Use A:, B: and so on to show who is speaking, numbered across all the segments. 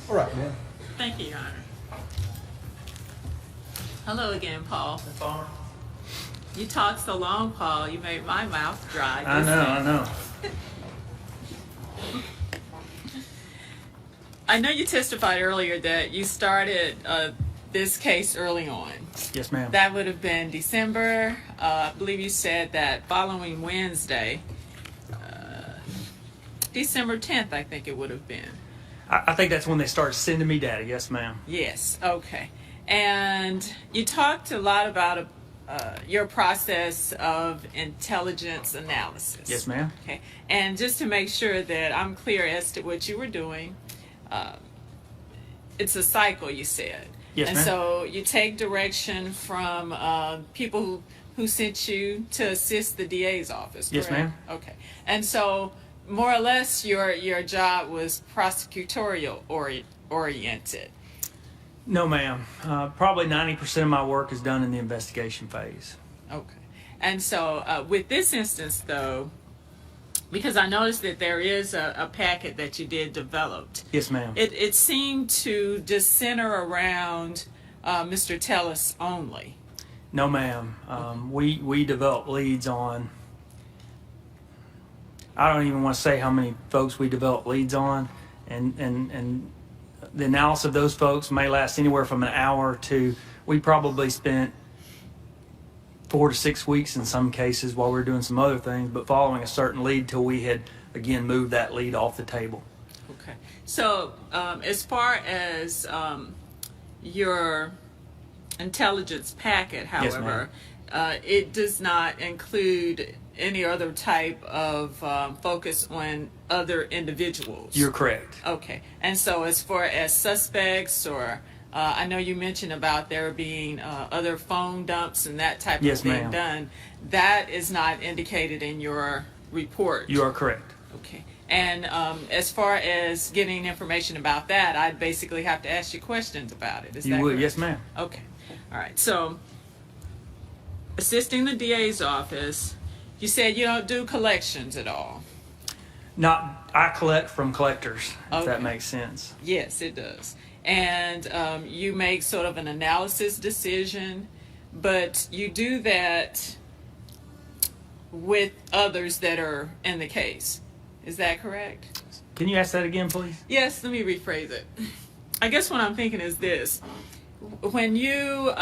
A: All right, man.
B: Thank you, Your Honor. Hello again, Paul. You talked so long, Paul, you made my mouth dry.
C: I know.
B: I know you testified earlier that you started this case early on.
C: Yes, ma'am.
B: That would have been December. I believe you said that following Wednesday, December 10th, I think it would have been.
C: I think that's when they started sending me data. Yes, ma'am.
B: Yes, okay. And you talked a lot about your process of intelligence analysis.
C: Yes, ma'am.
B: Okay. And just to make sure that I'm clear as to what you were doing, it's a cycle, you said.
C: Yes,
B: and
C: ma'am.
B: so you take direction from people who sent you to assist the DA's office, correct?
C: Yes, ma'am.
B: Okay. And so more or less your job was prosecutorial oriented.
C: No, ma'am. Probably 90% of my work is done in the investigation phase.
B: Okay. And so with this instance, though, because I noticed that there is a packet that you did develop.
C: Yes, ma'am.
B: It seemed to just center around Mr. Tellis only.
C: No, ma'am. We develop leads on. I don't even want to say how many folks we develop leads on, and the analysis of those folks may last anywhere from an hour to. We probably spent 4 to 6 weeks in some cases while we were doing some other things, but following a certain lead till we had again moved that lead off the table.
B: Okay. So as far as your intelligence packet, however, it does not include any other type of focus on other individuals.
C: You're correct.
B: Okay. And so as far as suspects or I know you mentioned about there being other phone dumps and that type of thing done. That is not indicated in your report.
C: You are correct.
B: Okay. And as far as getting information about that, I'd basically have to ask you questions about it. Is
C: You
B: that
C: would,
B: correct?
C: yes, ma'am.
B: Okay. All right. So assisting the DA's office, you said you don't do collections at all.
C: I collect from collectors, if
B: Okay.
C: that makes sense.
B: Yes, it does. And you make sort of an analysis decision, but you do that with others that are in the case. Is that correct?
C: Can you ask that again, please?
B: Yes, let me rephrase it. I guess what I'm thinking is this. When you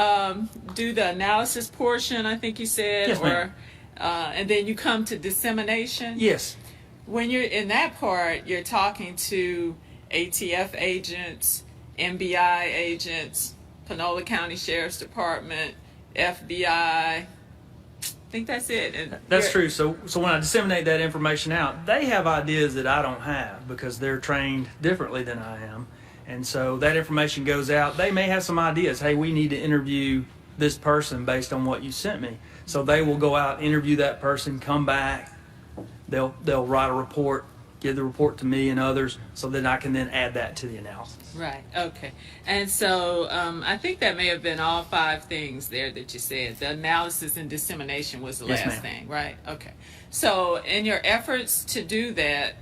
B: do the analysis portion, I think you said,
C: Yes, ma'am.
B: And then you come to dissemination.
C: Yes.
B: When you're in that part, you're talking to ATF agents, MBI agents, Panola County Sheriff's Department, FBI. I think that's it. And
C: That's true. So when I disseminate that information out, they have ideas that I don't have because they're trained differently than I am. And so that information goes out. They may have some ideas. Hey, we need to interview this person based on what you sent me. So they will go out, interview that person, come back. They'll write a report, give the report to me and others, so that I can then add that to the analysis.
B: Right. Okay. And so I think that may have been all 5 things there that you said. The analysis and dissemination was the
C: Yes,
B: last
C: ma'am.
B: thing, right? Okay. So in your efforts to do that,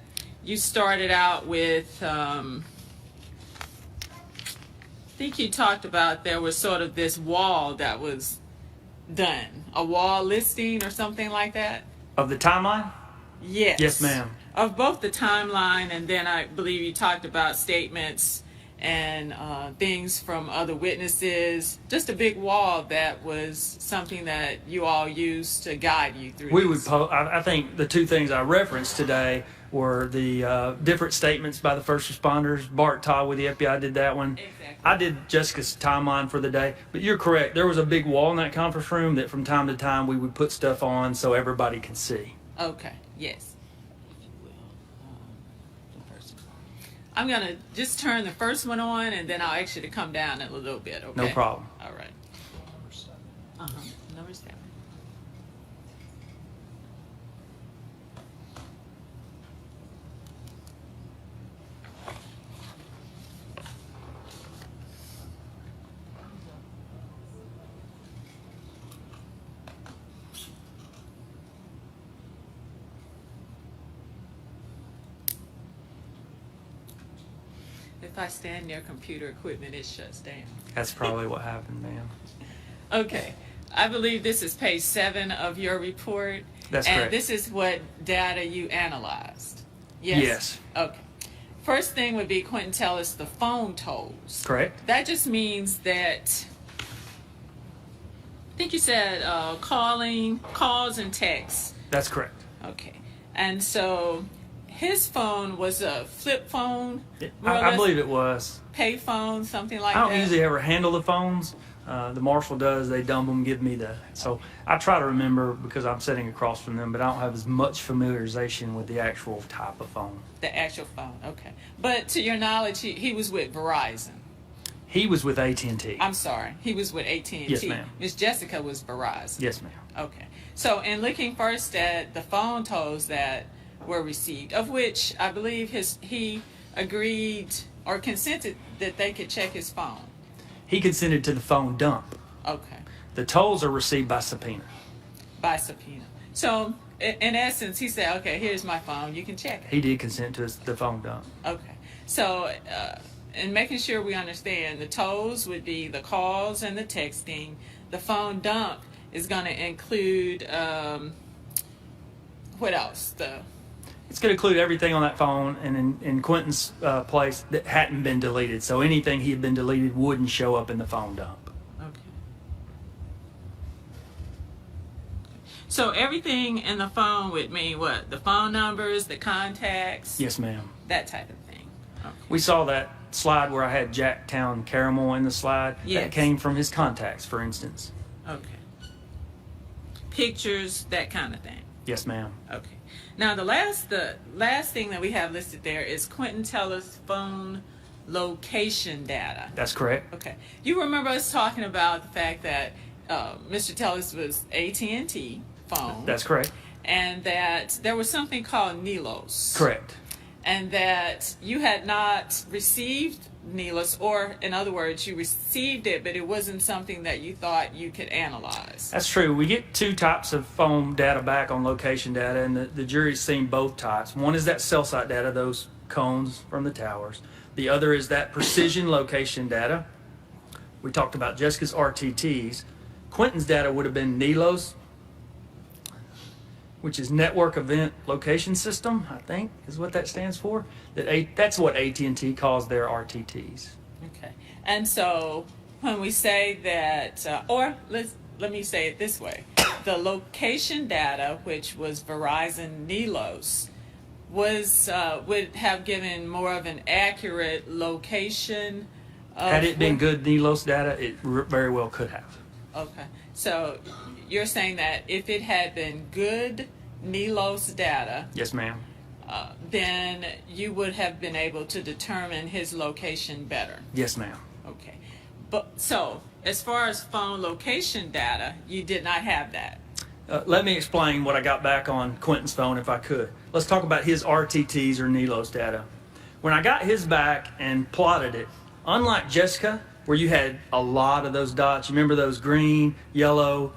B: you started out with, I think you talked about there was sort of this wall that was done, a wall listing or something like that?
C: Of the timeline?
B: Yes.
C: Yes, ma'am.
B: Of both the timeline and then I believe you talked about statements and things from other witnesses. Just a big wall that was something that you all used to guide you through.
C: We would. I think the 2 things I referenced today were the different statements by the first responders. Bart Todd with the FBI did that one.
B: Exactly.
C: I did Jessica's timeline for the day. But you're correct. There was a big wall in that conference room that from time to time we would put stuff on so everybody could see.
B: Okay. Yes. If you will. The first one. I'm going to just turn the first one on and then I'll ask you to come down a little bit, okay?
C: No problem.
B: All right. Number 7. if I stand near computer equipment, it shuts down.
C: That's probably what happened, ma'am.
B: Okay. I believe this is page 7 of your report.
C: That's
B: and
C: correct.
B: This is what data you analyzed. Yes?
C: Yes.
B: Okay. First thing would be Quentin Tellis, the phone tolls.
C: Correct.
B: That just means that, I think you said calls and texts.
C: That's correct.
B: Okay. And so his phone was a flip phone, more or
C: I
B: less,
C: believe it was.
B: pay phone, something like
C: I don't
B: that.
C: usually ever handle the phones. The marshal does. They dump them, give me the. So I try to remember because I'm sitting across from them, but I don't have as much familiarization with the actual type of phone.
B: The actual phone, okay. But to your knowledge, he was with Verizon.
C: He was with AT&T.
B: I'm sorry, he was with AT&T.
C: Yes, ma'am.
B: Miss Jessica was Verizon.
C: Yes, ma'am.
B: Okay. So in looking first at the phone tolls that were received, of which I believe he agreed or consented that they could check his phone.
C: He consented to the phone dump.
B: Okay.
C: The tolls are received by subpoena.
B: By subpoena. So in essence, he said, okay, here's my phone, you can check it.
C: He did consent to the phone dump.
B: Okay. So in making sure we understand, the tolls would be the calls and the texting. The phone dump is going to include, what else?
C: It's going to include everything on that phone and in Quentin's place that hadn't been deleted. So anything he had been deleted wouldn't show up in the phone dump.
B: Okay. So everything in the phone would mean what? The phone numbers, the contacts?
C: Yes, ma'am.
B: That type of thing. Okay.
C: We saw that slide where I had Jacktown Caramel in the slide.
B: Yes.
C: That came from his contacts, for instance.
B: Okay. Pictures, that kind of thing.
C: Yes, ma'am.
B: Okay. Now the last thing that we have listed there is Quentin Tellis' phone location data.
C: That's correct.
B: Okay. You remember us talking about the fact that Mr. Tellis was AT&T phone.
C: That's correct.
B: And that there was something called NELOS.
C: Correct.
B: And that you had not received NELOS, or in other words, you received it, but it wasn't something that you thought you could analyze.
C: That's true. We get two types of phone data back on location data, and the jury's seen both types. One is that cell site data, those cones from the towers. The other is that precision location data. We talked about Jessica's RTTs. Quentin's data would have been NELOS, which is Network Event Location System, I think is what that stands for. That's what AT&T calls their RTTs.
B: Okay. And so when we say that, or let me say it this way, the location data, which was Verizon NELOS, would have given more of an accurate location.
C: Had it been good NELOS data, it very well could have.
B: Okay. So you're saying that if it had been good NELOS data,
C: Yes, ma'am.
B: then you would have been able to determine his location better.
C: Yes, ma'am.
B: Okay. But so as far as phone location data, you did not have that.
C: Let me explain what I got back on Quentin's phone if I could. Let's talk about his RTTs or NELOS data. When I got his back and plotted it, unlike Jessica, where you had a lot of those dots, you remember those green, yellow,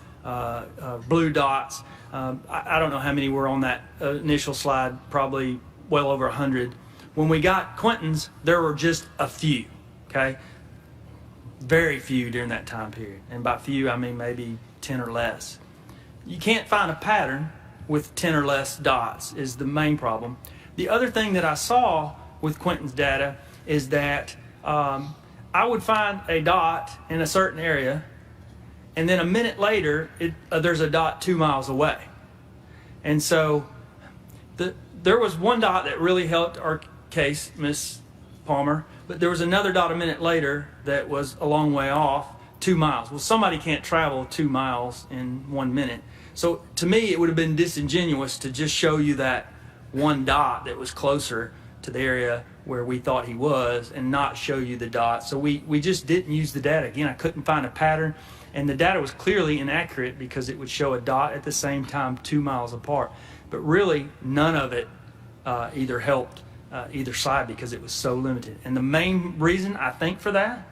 C: blue dots. I don't know how many were on that initial slide, probably well over 100. When we got Quentin's, there were just a few, okay? Very few during that time period. And by few, I mean maybe 10 or less. You can't find a pattern with 10 or less dots is the main problem. The other thing that I saw with Quentin's data is that I would find a dot in a certain area, and then a minute later, there's a dot 2 miles away. And so there was one dot that really helped our case, Miss Palmer, but there was another dot a minute later that was a long way off, 2 miles. Well, somebody can't travel 2 miles in 1 minute. So to me, it would have been disingenuous to just show you that one dot that was closer to the area where we thought he was and not show you the dot. So we just didn't use the data. Again, I couldn't find a pattern, and the data was clearly inaccurate because it would show a dot at the same time 2 miles apart. But really, none of it either helped either side because it was so limited. And the main reason I think for that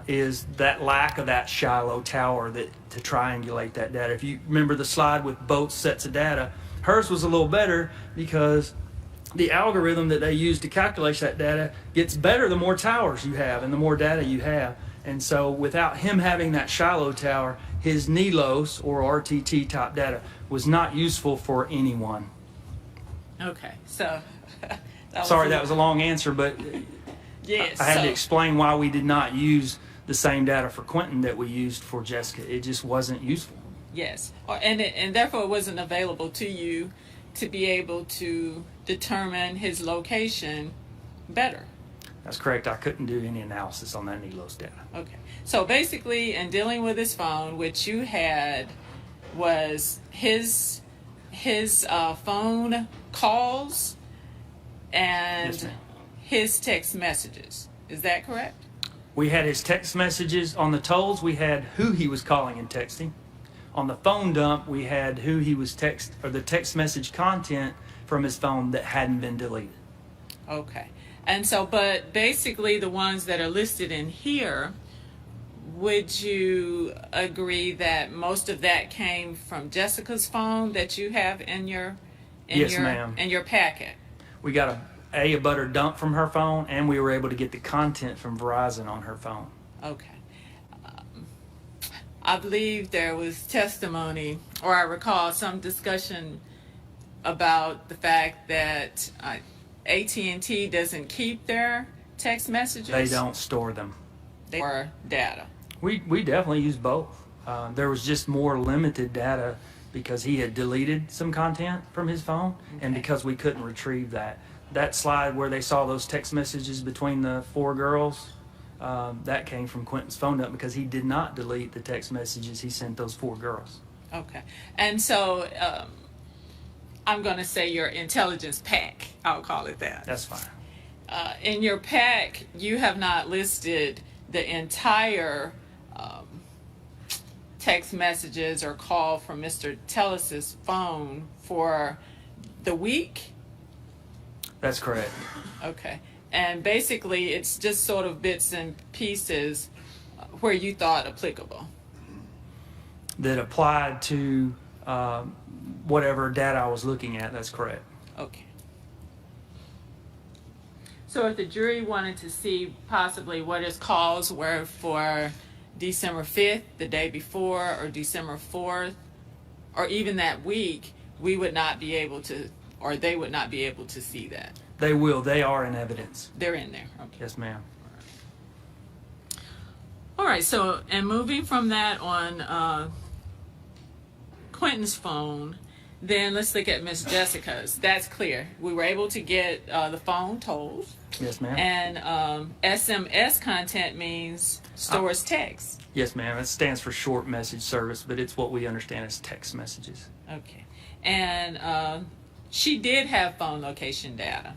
C: is that lack of that shallow tower to triangulate that data. If you remember the slide with both sets of data, hers was a little better because the algorithm that they use to calculate that data gets better the more towers you have and the more data you have. And so without him having that Shiloh tower, his NILOS or RTT type data was not useful for anyone.
B: Okay, so
C: Sorry, that was a long answer, but
B: yes,
C: I had to explain why we did not use the same data for Quentin that we used for Jessica. It just wasn't useful.
B: Yes, and therefore it wasn't available to you to be able to determine his location better.
C: That's correct. I couldn't do any analysis on that NILOS data.
B: Okay, so basically, in dealing with his phone, what you had was his phone calls and
C: Yes, ma'am.
B: his text messages. Is that correct?
C: We had his text messages. On the tolls, we had who he was calling and texting. On the phone dump, we had who he was the text message content from his phone that hadn't been deleted.
B: Okay. And so, but basically the ones that are listed in here, would you agree that most of that came from Jessica's phone that you have in your
C: Yes, ma'am.
B: in your packet?
C: We got a butter dump from her phone, and we were able to get the content from Verizon on her phone.
B: Okay. I believe there was testimony, or I recall some discussion about the fact that AT&T doesn't keep their text messages.
C: They don't store them.
B: They are data.
C: We definitely use both. There was just more limited data because he had deleted some content from his phone, and because we couldn't retrieve that. That slide where they saw those text messages between the 4 girls, that came from Quentin's phone dump because he did not delete the text messages he sent those 4 girls.
B: Okay. And so I'm going to say your intelligence pack. I'll call it that.
C: That's fine.
B: In your pack, you have not listed the entire text messages or call from Mr. Tellis's phone for the week?
C: That's correct.
B: Okay. And basically, it's just sort of bits and pieces where you thought applicable.
C: That applied to whatever data I was looking at. That's correct.
B: Okay. So if the jury wanted to see possibly what his calls were for December 5th, the day before, or December 4th, or even that week, we would not be able to, or they would not be able to see that.
C: They will. They are in evidence.
B: They're in there. Okay.
C: Yes, ma'am.
B: All right. So, and moving from that on Quentin's phone, then let's look at Miss Jessica's. That's clear. We were able to get the phone tolls.
C: Yes, ma'am.
B: And SMS content means stores text.
C: Yes, ma'am. It stands for short message service, but it's what we understand as text messages.
B: Okay. And she did have phone location data.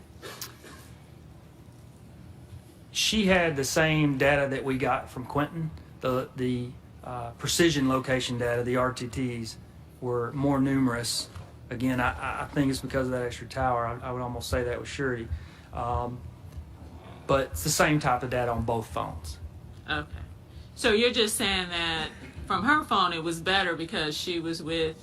C: She had the same data that we got from Quentin. The precision location data, the RTTs, were more numerous. Again, I think it's because of that extra tower. I would almost say that with surety. But it's the same type of data on both phones.
B: Okay. So you're just saying that from her phone it was better because she was with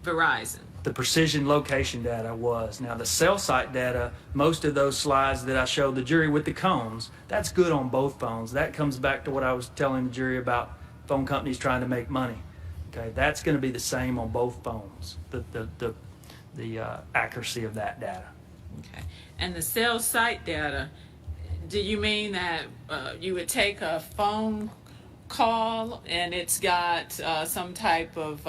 B: Verizon.
C: The precision location data was. Now the cell site data, most of those slides that I showed the jury with the cones, that's good on both phones. That comes back to what I was telling the jury about phone companies trying to make money. Okay, that's going to be the same on both phones, the accuracy of that data.
B: Okay. And the cell site data, do you mean that you would take a phone call and it's got some type of,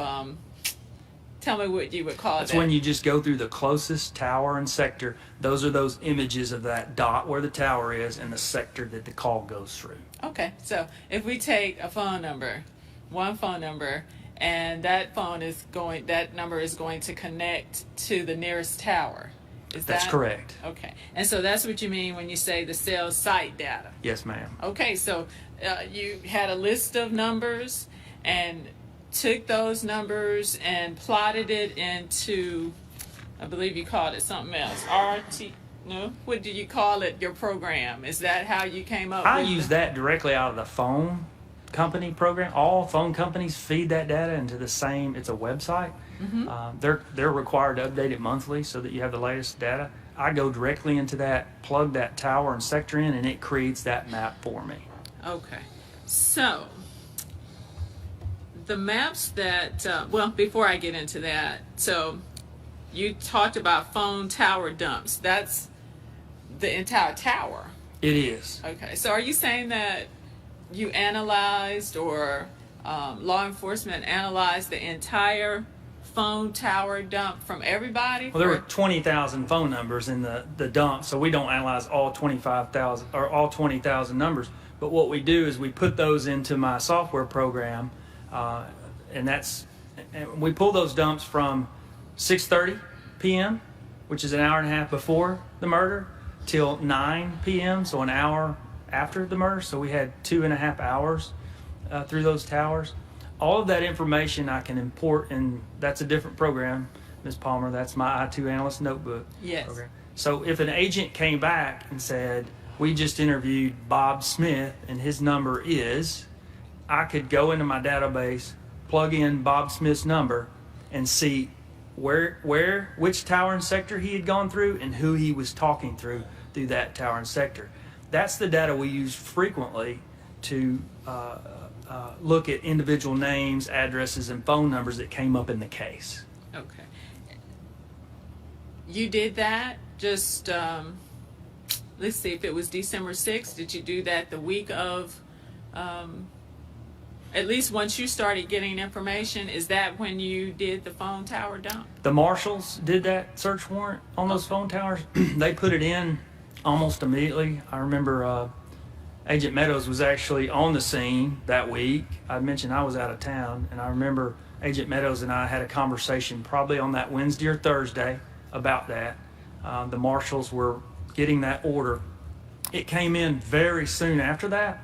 B: tell me what you would call
C: That's
B: that.
C: when you just go through the closest tower and sector. Those are those images of that dot where the tower is and the sector that the call goes through.
B: Okay, so if we take a phone number, one phone number, and that number is going to connect to the nearest tower.
C: That's correct.
B: Okay, and so that's what you mean when you say the cell site data.
C: Yes, ma'am.
B: Okay, so you had a list of numbers and took those numbers and plotted it into, I believe you called it something else. No? What did you call it, your program? Is that how you came up with
C: I use that directly out of the phone company program. All phone companies feed that data into the same. It's a website. They're required to update it monthly so that you have the latest data. I go directly into that, plug that tower and sector in, and it creates that map for me.
B: Okay. So the maps that, well, before I get into that, so you talked about phone tower dumps. That's the entire tower.
C: It is.
B: Okay. So are you saying that you analyzed, or law enforcement analyzed the entire phone tower dump from everybody?
C: Well, there were 20,000 phone numbers in the dump, so we don't analyze all 25,000 or all 20,000 numbers. But what we do is we put those into my software program, and we pull those dumps from 6:30 p.m., which is an hour and a half before the murder, till 9 p.m., so an hour after the murder. So we had 2.5 hours through those towers. All of that information I can import, and that's a different program, Ms. Palmer. That's my I2 Analyst Notebook program. So if an agent came back and said, we just interviewed Bob Smith and his number is, I could go into my database, plug in Bob Smith's number, and see which tower and sector he had gone through and who he was talking through that tower and sector. That's the data we use frequently to look at individual names, addresses, and phone numbers that came up in the case.
B: Okay. You did that just, let's see, if it was December 6th, did you do that the week of, at least once you started getting information, is that when you did the phone tower dump?
C: The marshals did that search warrant on those phone towers. They put it in almost immediately. I remember Agent Meadows was actually on the scene that week. I mentioned I was out of town, and I remember Agent Meadows and I had a conversation probably on that Wednesday or Thursday about that. The marshals were getting that order. It came in very soon after that.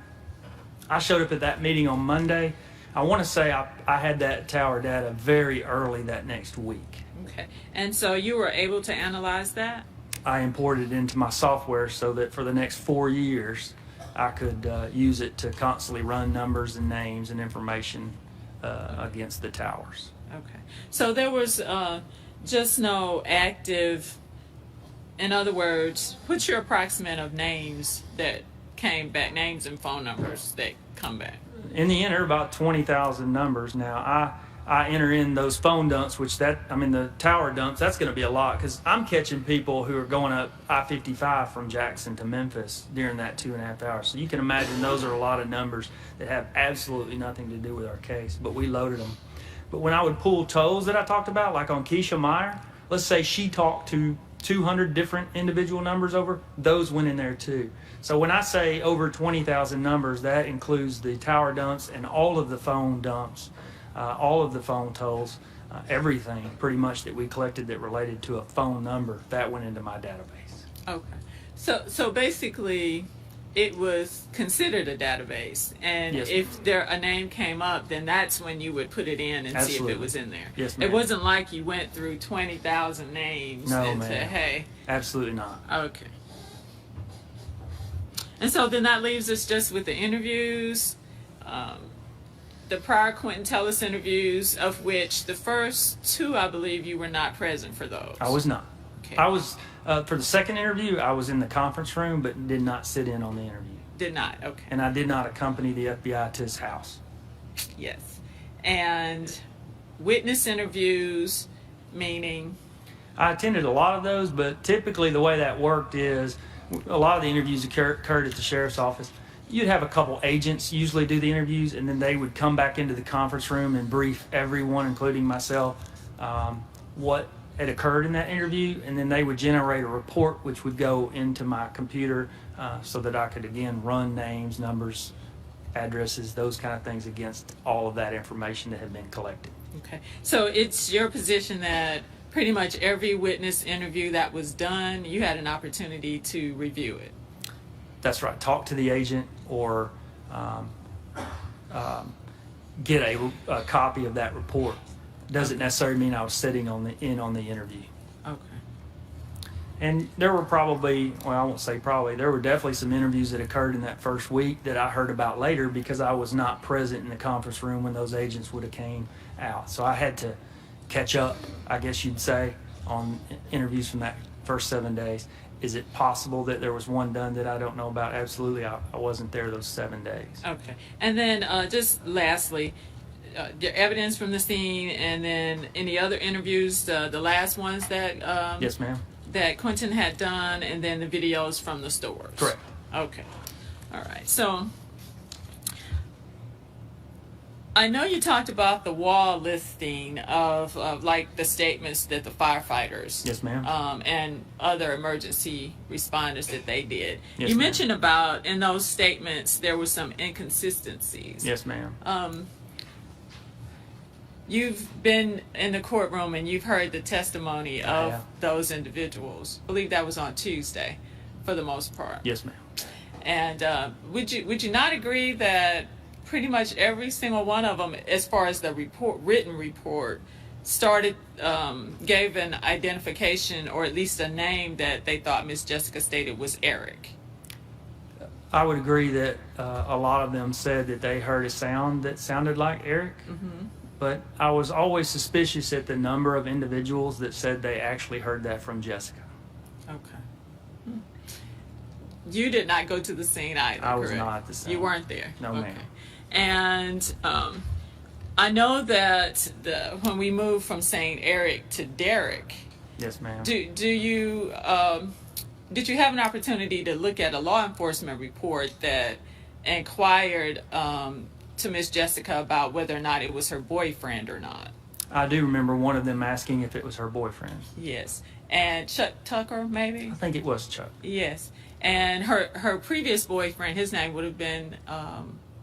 C: I showed up at that meeting on Monday. I want to say I had that tower data very early that next week.
B: Okay. And so you were able to analyze that?
C: I imported it into my software so that for the next 4 years, I could use it to constantly run numbers and names and information against the towers.
B: Okay. So there was just no active, in other words, what's your approximate of names that came back, names and phone numbers that come back?
C: In the end, there are about 20,000 numbers now. I enter in those phone dumps, the tower dumps, that's going to be a lot because I'm catching people who are going up I-55 from Jackson to Memphis during that 2.5 hours. So you can imagine those are a lot of numbers that have absolutely nothing to do with our case, but we loaded them. But when I would pull tolls that I talked about, like on Keisha Meyer, let's say she talked to 200 different individual numbers over, those went in there too. So when I say over 20,000 numbers, that includes the tower dumps and all of the phone dumps, all of the phone tolls, everything pretty much that we collected that related to a phone number, that went into my database.
B: Okay. So basically, it was considered a database, and
C: yes,
B: if a name came up, then that's when you would put it in and
C: absolutely
B: see if it was in there.
C: Yes, ma'am.
B: It wasn't like you went through 20,000 names and said, hey.
C: Absolutely not.
B: Okay. And so then that leaves us just with the interviews, the prior Quentin Tellis interviews, of which the first 2, I believe you were not present for those.
C: I was not.
B: Okay.
C: I was, for the second interview, I was in the conference room, but did not sit in on the interview.
B: Did not, okay.
C: And I did not accompany the FBI to his house.
B: Yes. And witness interviews, meaning?
C: I attended a lot of those, but typically the way that worked is a lot of the interviews occurred at the sheriff's office. You'd have a couple agents usually do the interviews, and then they would come back into the conference room and brief everyone, including myself, what had occurred in that interview, and then they would generate a report which would go into my computer so that I could, again, run names, numbers, addresses, those kind of things against all of that information that had been collected.
B: Okay. So it's your position that pretty much every witness interview that was done, you had an opportunity to review it.
C: That's right. Talk to the agent or get a copy of that report. Doesn't necessarily mean I was sitting on the interview.
B: Okay.
C: And there were probably, well, I won't say probably, there were definitely some interviews that occurred in that first week that I heard about later because I was not present in the conference room when those agents would have came out. So I had to catch up, I guess you'd say, on interviews from that first 7 days. Is it possible that there was one done that I don't know about? Absolutely. I wasn't there those 7 days.
B: Okay. And then just lastly, the evidence from the scene, and then any other interviews, the last ones that
C: Yes, ma'am.
B: that Quentin had done, and then the videos from the stores.
C: Correct.
B: Okay. All right. So I know you talked about the wall listing of like the statements that the firefighters,
C: Yes, ma'am.
B: And other emergency responders that they did.
C: Yes,
B: You
C: ma'am.
B: mentioned about in those statements there were some inconsistencies.
C: Yes, ma'am.
B: You've been in the courtroom and you've heard the testimony of
C: have.
B: those individuals. I believe that was on Tuesday, for the most part.
C: Yes, ma'am.
B: And would you not agree that pretty much every single one of them, as far as the written report, gave an identification or at least a name that they thought Miss Jessica stated was Eric?
C: I would agree that a lot of them said that they heard a sound that sounded like Eric.
B: Mm-hmm.
C: But I was always suspicious at the number of individuals that said they actually heard that from Jessica.
B: Okay. You did not go to the scene either,
C: I was
B: correct?
C: not at the scene.
B: You weren't there?
C: No,
B: okay.
C: ma'am.
B: And I know that when we moved from saying Eric to Derek,
C: Yes, ma'am.
B: do you did you have an opportunity to look at a law enforcement report that inquired to Miss Jessica about whether or not it was her boyfriend or not?
C: I do remember one of them asking if it was her boyfriend.
B: Yes. And Chuck Tucker, maybe?
C: I think it was Chuck.
B: Yes. And her previous boyfriend, his name would have been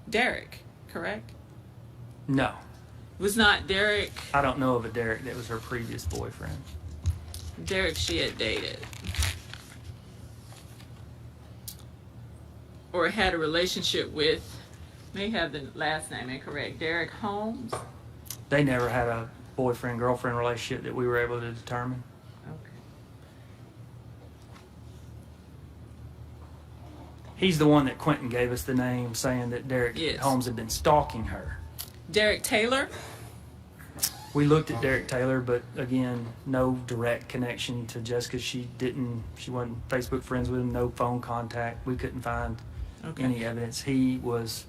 B: Derek, correct?
C: No.
B: Was not Derek
C: I don't know of a Derek that was her previous boyfriend.
B: she had dated? Or had a relationship with, may have the last name incorrect, Derek Holmes?
C: They never had a boyfriend-girlfriend relationship that we were able to determine.
B: Okay.
C: He's the one that Quentin gave us the name, saying that Derek
B: Yes.
C: Holmes had been stalking her.
B: Derek Taylor?
C: We looked at Derek Taylor, but again, no direct connection to Jessica. She wasn't Facebook friends with him, no phone contact. We couldn't find
B: Okay.
C: any evidence. He was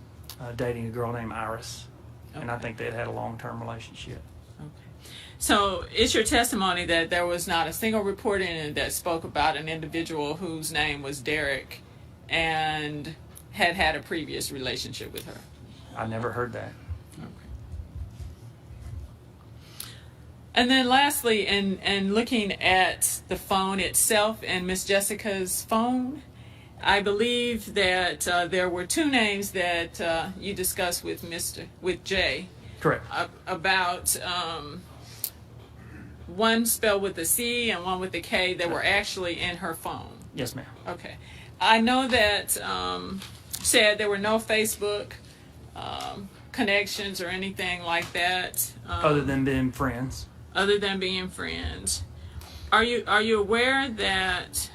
C: dating a girl named Iris, and I
B: Okay.
C: think they'd had a long-term relationship.
B: Okay. So it's your testimony that there was not a single report in it that spoke about an individual whose name was Derek and had a previous relationship with her?
C: I never heard that.
B: Okay. And then lastly, in looking at the phone itself and Miss Jessica's phone, I believe that there were two names that you discussed with Jay
C: Correct.
B: about one spelled with a C and one with a K that were actually in her phone.
C: Yes, ma'am.
B: Okay. I know that said there were no Facebook connections or anything like that.
C: Other than being friends.
B: Other than being friends. Are you aware that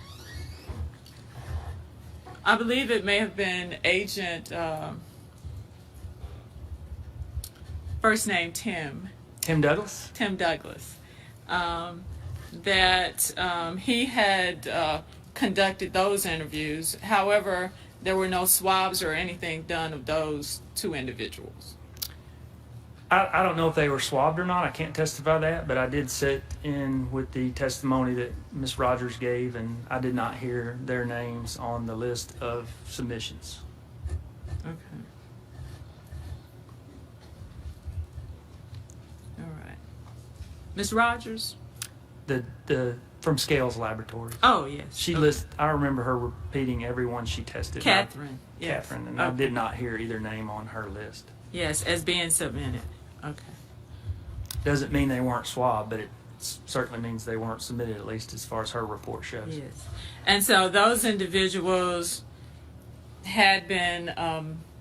B: I believe it may have been Agent first name Tim
C: Douglas?
B: Tim Douglas, that he had conducted those interviews. However, there were no swabs or anything done of those two individuals.
C: I don't know if they were swabbed or not. I can't testify that, but I did sit in with the testimony that Ms. Rogers gave, and I did not hear their names on the list of submissions.
B: Okay. All right. Ms. Rogers?
C: The from Scales Laboratories.
B: Oh, yes.
C: She
B: Okay.
C: I remember her repeating everyone she tested.
B: Catherine. Yes.
C: Catherine, and I
B: Okay.
C: did not hear either name on her list.
B: Yes, as being submitted. Okay.
C: Doesn't mean they weren't swabbed, but it certainly means they weren't submitted, at least as far as her report shows.
B: Yes. And so those individuals had been,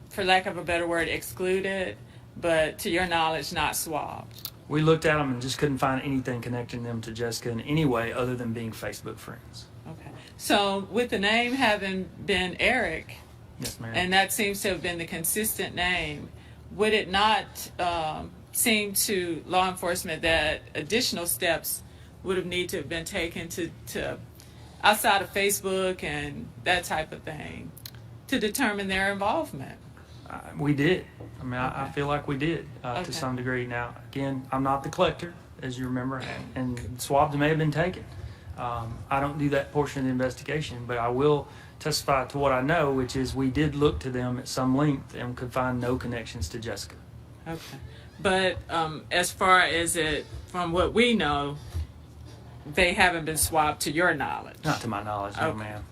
B: for lack of a better word, excluded, but to your knowledge, not swabbed.
C: We looked at them and just couldn't find anything connecting them to Jessica in any way other than being Facebook friends.
B: So with the name having been Eric,
C: Yes, ma'am.
B: and that seems to have been the consistent name, would it not seem to law enforcement that additional steps would have needed to have been taken to outside of Facebook and that type of thing to determine their involvement?
C: We did. I mean, I
B: Okay.
C: feel like we did
B: Okay.
C: to some degree. Now, again, I'm not the collector, as you remember, and swabs may have been taken. I don't do that portion of the investigation, but I will testify to what I know, which is we did look to them at some length and could find no connections to Jessica.
B: Okay. But as far as it, from what we know, they haven't been swabbed to your knowledge.
C: Not to my knowledge, no,
B: Okay.
C: ma'am.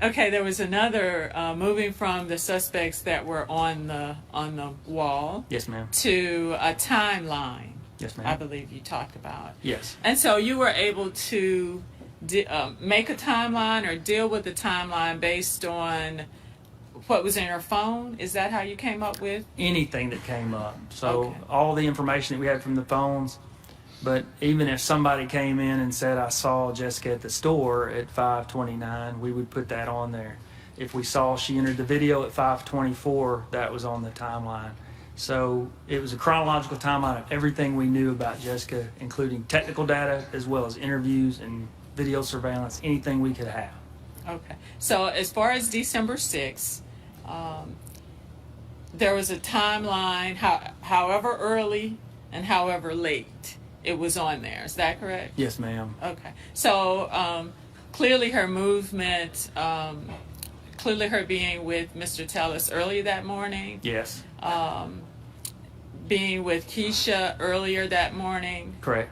B: Okay, there was another moving from the suspects that were on the wall
C: Yes, ma'am.
B: to a timeline.
C: Yes,
B: I
C: ma'am.
B: believe you talked about.
C: Yes.
B: And so you were able to make a timeline or deal with the timeline based on what was in your phone? Is that how you came up with?
C: Anything that came up. So
B: Okay.
C: all the information that we had from the phones, but even if somebody came in and said, I saw Jessica at the store at 5:29, we would put that on there. If we saw she entered the video at 5:24, that was on the timeline. So it was a chronological timeline of everything we knew about Jessica, including technical data as well as interviews and video surveillance, anything we could have.
B: Okay. So as far as December 6th, there was a timeline, however early and however late it was on there. Is that correct?
C: Yes, ma'am.
B: Okay. So clearly her movement, clearly her being with Mr. Tellis early that morning,
C: Yes,
B: being with Keisha earlier that morning.
C: correct.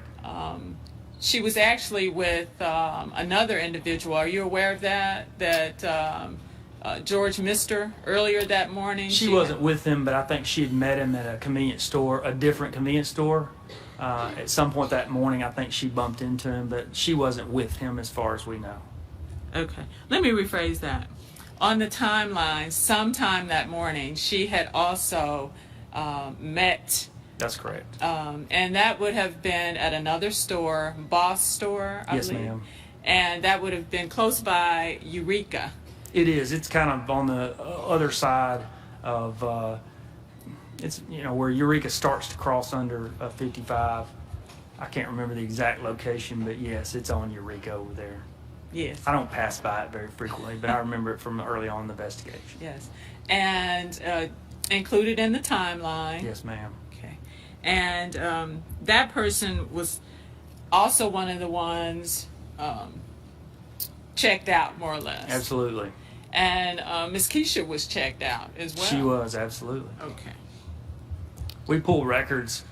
B: She was actually with another individual. Are you aware of that? That George Mister earlier that morning.
C: She wasn't with him, but I think she had met him at a convenience store, a different convenience store. At some point that morning, I think she bumped into him, but she wasn't with him as far as we know.
B: Okay. Let me rephrase that. On the timeline, sometime that morning, she had also met,
C: That's correct.
B: and that would have been at another store, Boss Store, I
C: Yes,
B: believe.
C: ma'am.
B: And that would have been close by Eureka.
C: It is. It's kind of on the other side of, it's, where Eureka starts to cross under 55. I can't remember the exact location, but yes, it's on Eureka over there.
B: Yes.
C: I don't pass by it very frequently, but I remember it from early on in the investigation.
B: Yes. And included in the timeline.
C: Yes, ma'am.
B: Okay. And that person was also one of the ones checked out, more or less.
C: Absolutely.
B: And Miss Keisha was checked out as well.
C: She was, absolutely.
B: Okay.
C: We pull records,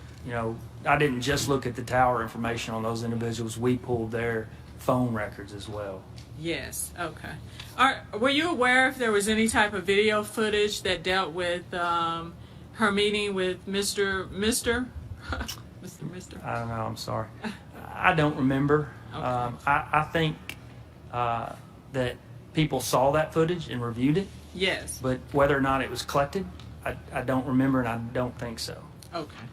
C: I didn't just look at the tower information on those individuals. We pulled their phone records as well.
B: Yes. Okay. Were you aware if there was any type of video footage that dealt with her meeting with Mr. Mister?
C: I don't know, I'm sorry. I don't remember.
B: Okay.
C: I think that people saw that footage and reviewed it,
B: Yes.
C: but whether or not it was collected, I don't remember, and I don't think so.
B: Okay.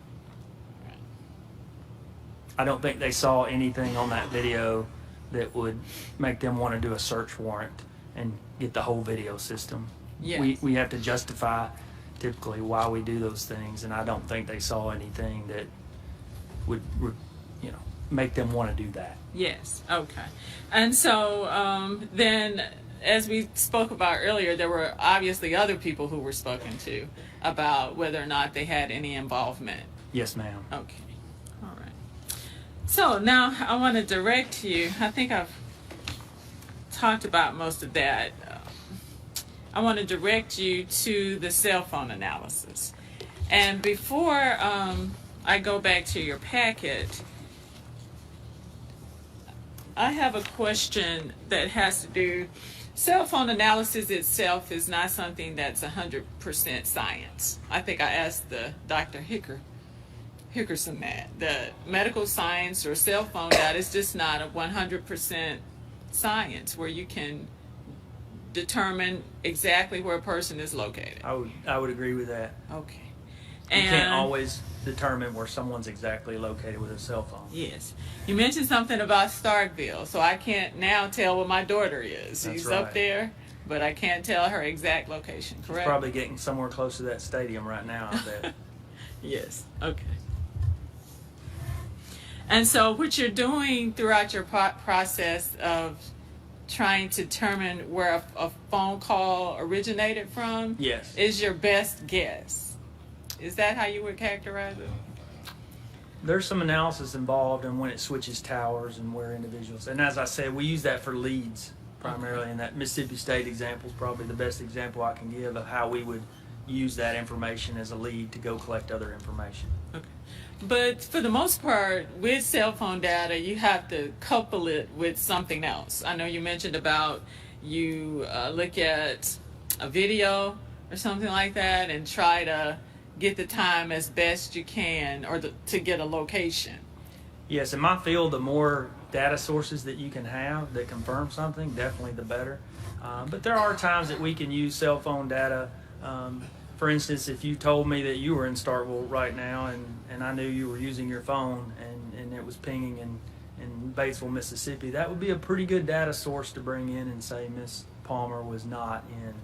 C: I don't think they saw anything on that video that would make them want to do a search warrant and get the whole video system.
B: Yes.
C: We have to justify typically why we do those things, and I don't think they saw anything that would make them want to do that.
B: Yes. Okay. And so then, as we spoke about earlier, there were obviously other people who were spoken to about whether or not they had any involvement.
C: Yes, ma'am.
B: Okay. All right. So now I want to direct you. I think I've talked about most of that. I want to direct you to the cell phone analysis. And before I go back to your packet, I have a question that has to do. Cell phone analysis itself is not something that's 100% science. I think I asked the Dr. Hickerson that. The medical science or cell phone data is just not a 100% science where you can determine exactly where a person is located.
C: I would agree with that.
B: Okay.
C: You can't always determine where someone's exactly located with a cell phone.
B: Yes. You mentioned something about Starkville, so I can't now tell where my daughter is.
C: That's
B: She's
C: right.
B: up there, but I can't tell her exact location, correct?
C: She's probably getting somewhere close to that stadium right now, I bet.
B: Yes. Okay. And so what you're doing throughout your process of trying to determine where a phone call originated from
C: Yes.
B: is your best guess. Is that how you would characterize it?
C: There's some analysis involved in when it switches towers and where individuals, and as I said, we use that for leads primarily, and that Mississippi State example is probably the best example I can give of how we would use that information as a lead to go collect other information.
B: Okay. But for the most part, with cell phone data, you have to couple it with something else. I know you mentioned about you look at a video or something like that and try to get the time as best you can, or to get a location.
C: Yes, in my field, the more data sources that you can have that confirm something, definitely the better. But there are times that we can use cell phone data. For instance, if you told me that you were in Starkville right now and I knew you were using your phone and it was pinging in Batesville, Mississippi, that would be a pretty good data source to bring in and say Miss Palmer was not in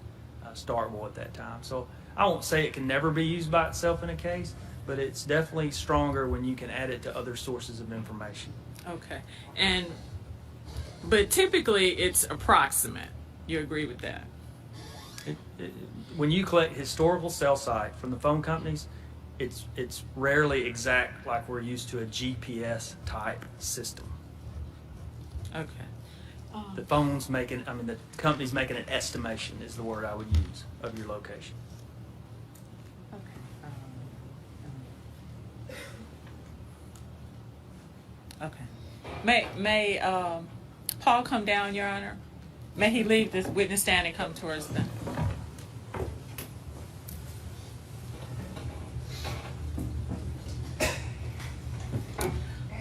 C: Starkville at that time. So I won't say it can never be used by itself in a case, but it's definitely stronger when you can add it to other sources of information.
B: Okay. But typically it's approximate. You agree with that?
C: When you collect historical cell site from the phone companies, it's rarely exact like we're used to a GPS type system.
B: Okay.
C: The the company's making an estimation is the word I would use of your location.
B: Okay. May Paul come down, Your Honor? May he leave this witness stand and come towards them?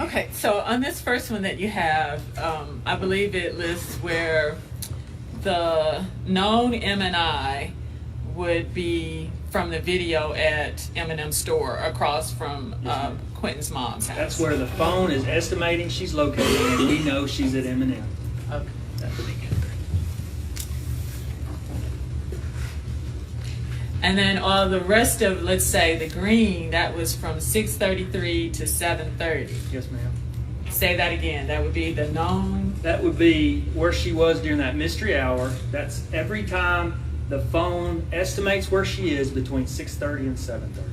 B: Okay, so on this first one that you have, I believe it lists where the known M&I would be from the video at M&M's store across from Quentin's mom's house.
C: That's where the phone is estimating she's located, and we know she's at M&M.
B: Okay.
C: That would be good.
B: And then all the rest of, let's say, the green, that was from 6:33 to 7:30.
C: Yes, ma'am.
B: Say that again. That would be the known.
C: That would be where she was during that mystery hour. That's every time the phone estimates where she is between 6:30 and 7:30.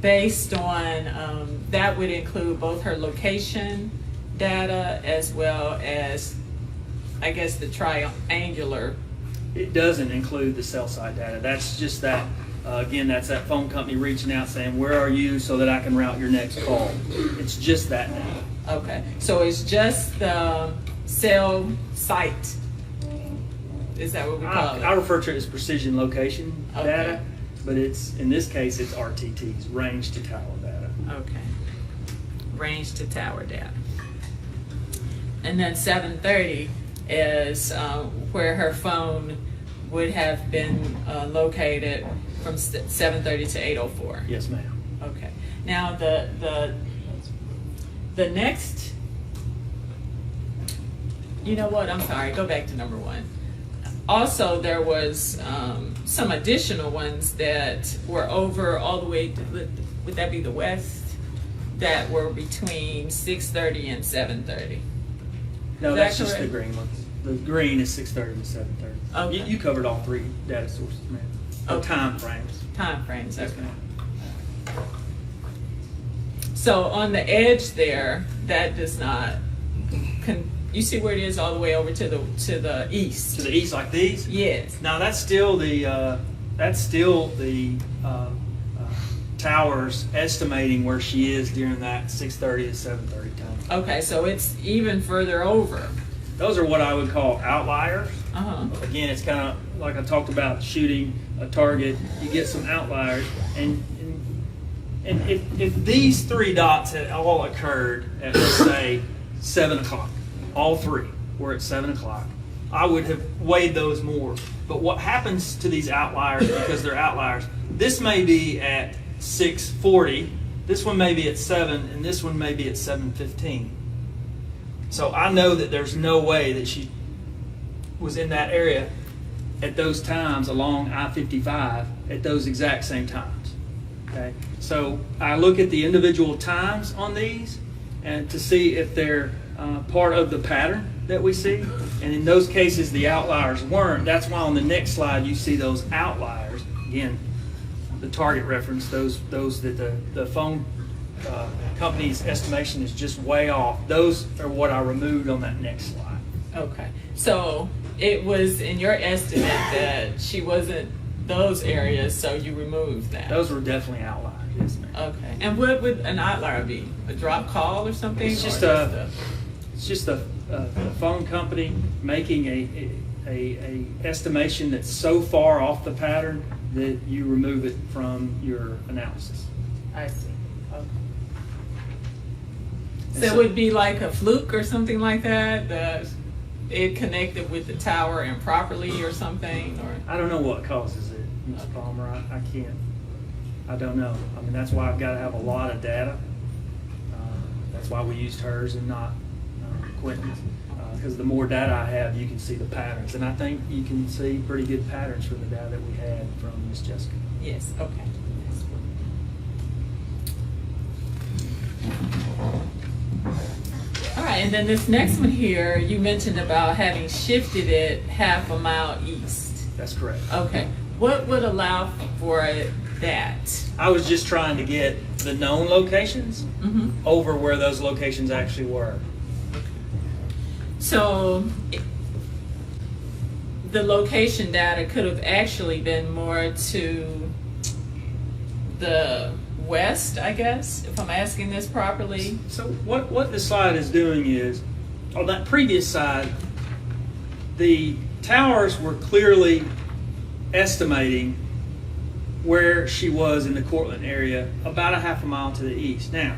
B: Based on, that would include both her location data as well as, I guess, the triangular.
C: It doesn't include the cell site data. That's just that, again, that's that phone company reaching out saying, where are you so that I can route your next call. It's just that data.
B: Okay, so it's just the cell site. Is that what we call it?
C: I refer to it as precision location
B: Okay.
C: data, but in this case, it's RTTs, range to tower data.
B: Okay. Range to tower data. And then 7:30 is where her phone would have been located from 7:30 to 8:04.
C: Yes, ma'am.
B: Okay. Now the next, you know what? I'm sorry. Go back to number one. Also, there was some additional ones that were over all the way to, would that be the west? That were between 6:30 and 7:30.
C: No,
B: Is
C: that's
B: that
C: just the
B: correct?
C: green one. The green is 6:30 to 7:30.
B: Okay.
C: You covered all three data sources, ma'am.
B: Okay.
C: Time frames.
B: Time frames.
C: Yes,
B: Okay.
C: ma'am.
B: So on the edge there, that does not. You see where it is all the way over to the east.
C: To the east, like these.
B: Yes.
C: Now that's still the towers estimating where she is during that 6:30 to 7:30 time.
B: Okay, so it's even further over.
C: Those are what I would call outliers.
B: Uh-huh.
C: Again, it's kind of like I talked about shooting a target. You get some outliers, and if these three dots had all occurred at, let's say, 7 o'clock, all three were at 7 o'clock, I would have weighed those more. But what happens to these outliers, because they're outliers, this may be at 6:40, this one may be at 7, and this one may be at 7:15. So I know that there's no way that she was in that area at those times along I-55 at those exact same times. Okay, so I look at the individual times on these and to see if they're part of the pattern that we see. And in those cases, the outliers weren't. That's why on the next slide you see those outliers. Again, the target reference, those that the phone company's estimation is just way off. Those are what I removed on that next slide.
B: Okay. So it was in your estimate that she wasn't those areas, so you removed that.
C: Those were definitely outliers, yes, ma'am.
B: Okay. And what would an outlier be? A drop call or something?
C: It's just a phone company making a estimation that's so far off the pattern that you remove it from your analysis.
B: I see. Okay. So it would be like a fluke or something like that? It connected with the tower improperly or something? Or
C: I don't know what causes it, Ms. Palmer. I can't. I don't know. I mean, that's why I've got to have a lot of data. That's why we used hers and not Quentin's. Because the more data I have, you can see the patterns. And I think you can see pretty good patterns from the data that we had from Ms. Jessica.
B: Yes, okay. All right, and then this next one here, you mentioned about having shifted it half a mile east.
C: That's correct.
B: Okay, what would allow for that?
C: I was just trying to get the known locations over where those locations actually were.
B: So the location data could have actually been more to the west, I guess, if I'm asking this properly.
C: So what this slide is doing is, on that previous side, the towers were clearly estimating where she was in the Cortland area, about a half a mile to the east. Now,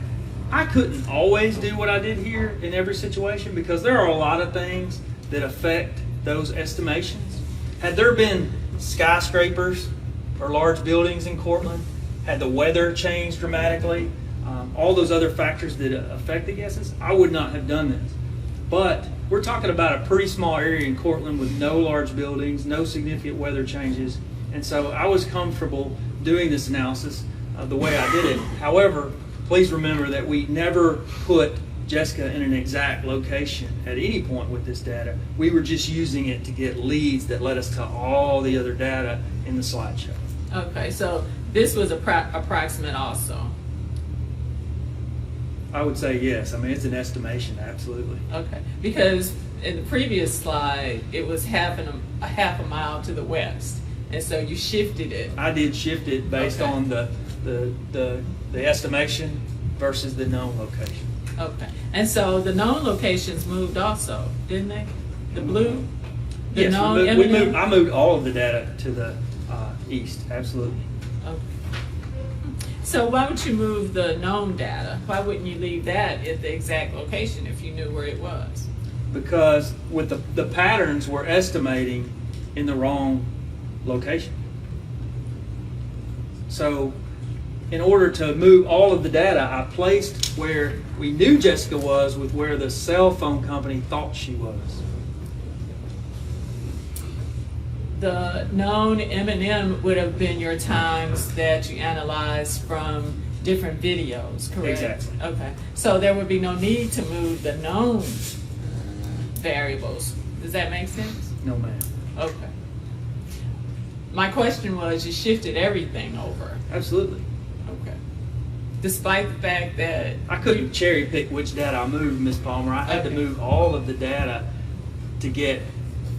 C: I couldn't always do what I did here in every situation because there are a lot of things that affect those estimations. Had there been skyscrapers or large buildings in Cortland, had the weather changed dramatically, all those other factors that affect the guesses, I would not have done this. But we're talking about a pretty small area in Cortland with no large buildings, no significant weather changes, and so I was comfortable doing this analysis the way I did it. However, please remember that we never put Jessica in an exact location at any point with this data. We were just using it to get leads that led us to all the other data in the slideshow.
B: Okay, so this was approximate also.
C: I would say yes. I mean, it's an estimation, absolutely.
B: Okay, because in the previous slide, it was half a mile to the west, and so you shifted it.
C: I did shift it based on the estimation versus the known location.
B: Okay, and so the known locations moved also, didn't they? The blue? The
C: Yes,
B: known
C: I moved all of the data to the east, absolutely.
B: Okay. So why would you move the known data? Why wouldn't you leave that at the exact location if you knew where it was?
C: Because with the patterns we're estimating in the wrong location. So in order to move all of the data, I placed where we knew Jessica was with where the cell phone company thought she was.
B: The known M&M would have been your times that you analyzed from different videos, correct?
C: Exactly.
B: Okay. So there would be no need to move the known variables. Does that make sense?
C: No, ma'am.
B: Okay. My question was, you shifted everything over.
C: Absolutely.
B: Okay. Despite the fact that
C: I couldn't cherry pick which data I moved, Ms. Palmer. I had to move all of the data to get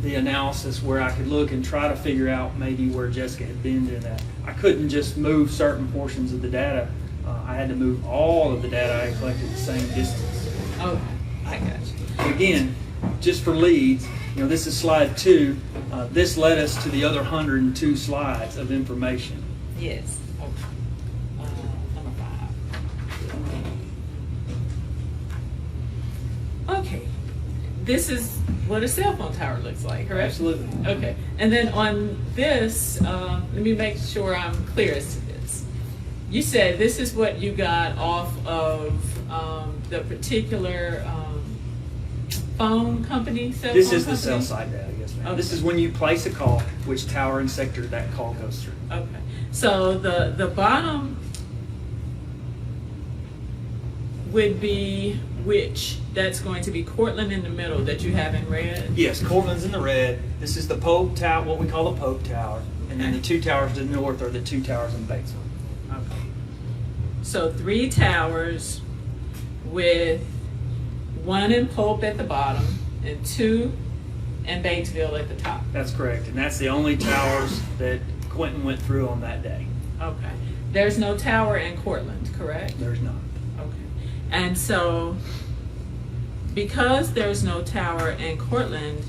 C: the analysis where I could look and try to figure out maybe where Jessica had been in that. I couldn't just move certain portions of the data. I had to move all of the data I collected the same distance.
B: Okay, I got you.
C: And again, just for leads, this is slide 2. This led us to the other 102 slides of information.
B: Yes. Okay. Number 5. Okay. This is what a cell phone tower looks like, correct?
C: Absolutely.
B: Okay. And then on this, let me make sure I'm clear as to this. You said this is what you got off of the particular phone company, cell
C: This
B: phone
C: is the
B: company?
C: cell site data, yes, ma'am.
B: Okay.
C: This is when you place a call, which tower and sector that call goes through.
B: Okay. So the bottom would be which? That's going to be Cortland in the middle that you have in red?
C: Yes, Cortland's in the red. This is the Pope Tower, what we call the Pope Tower. And then
B: Okay.
C: the 2 towers to the north are the 2 towers in Batesville.
B: Okay. So 3 towers with 1 in Pope at the bottom and 2 in Batesville at the top.
C: That's correct. And that's the only towers that Quentin went through on that day.
B: Okay. There's no tower in Cortland, correct?
C: There's not.
B: Okay. And so, because there's no tower in Cortland,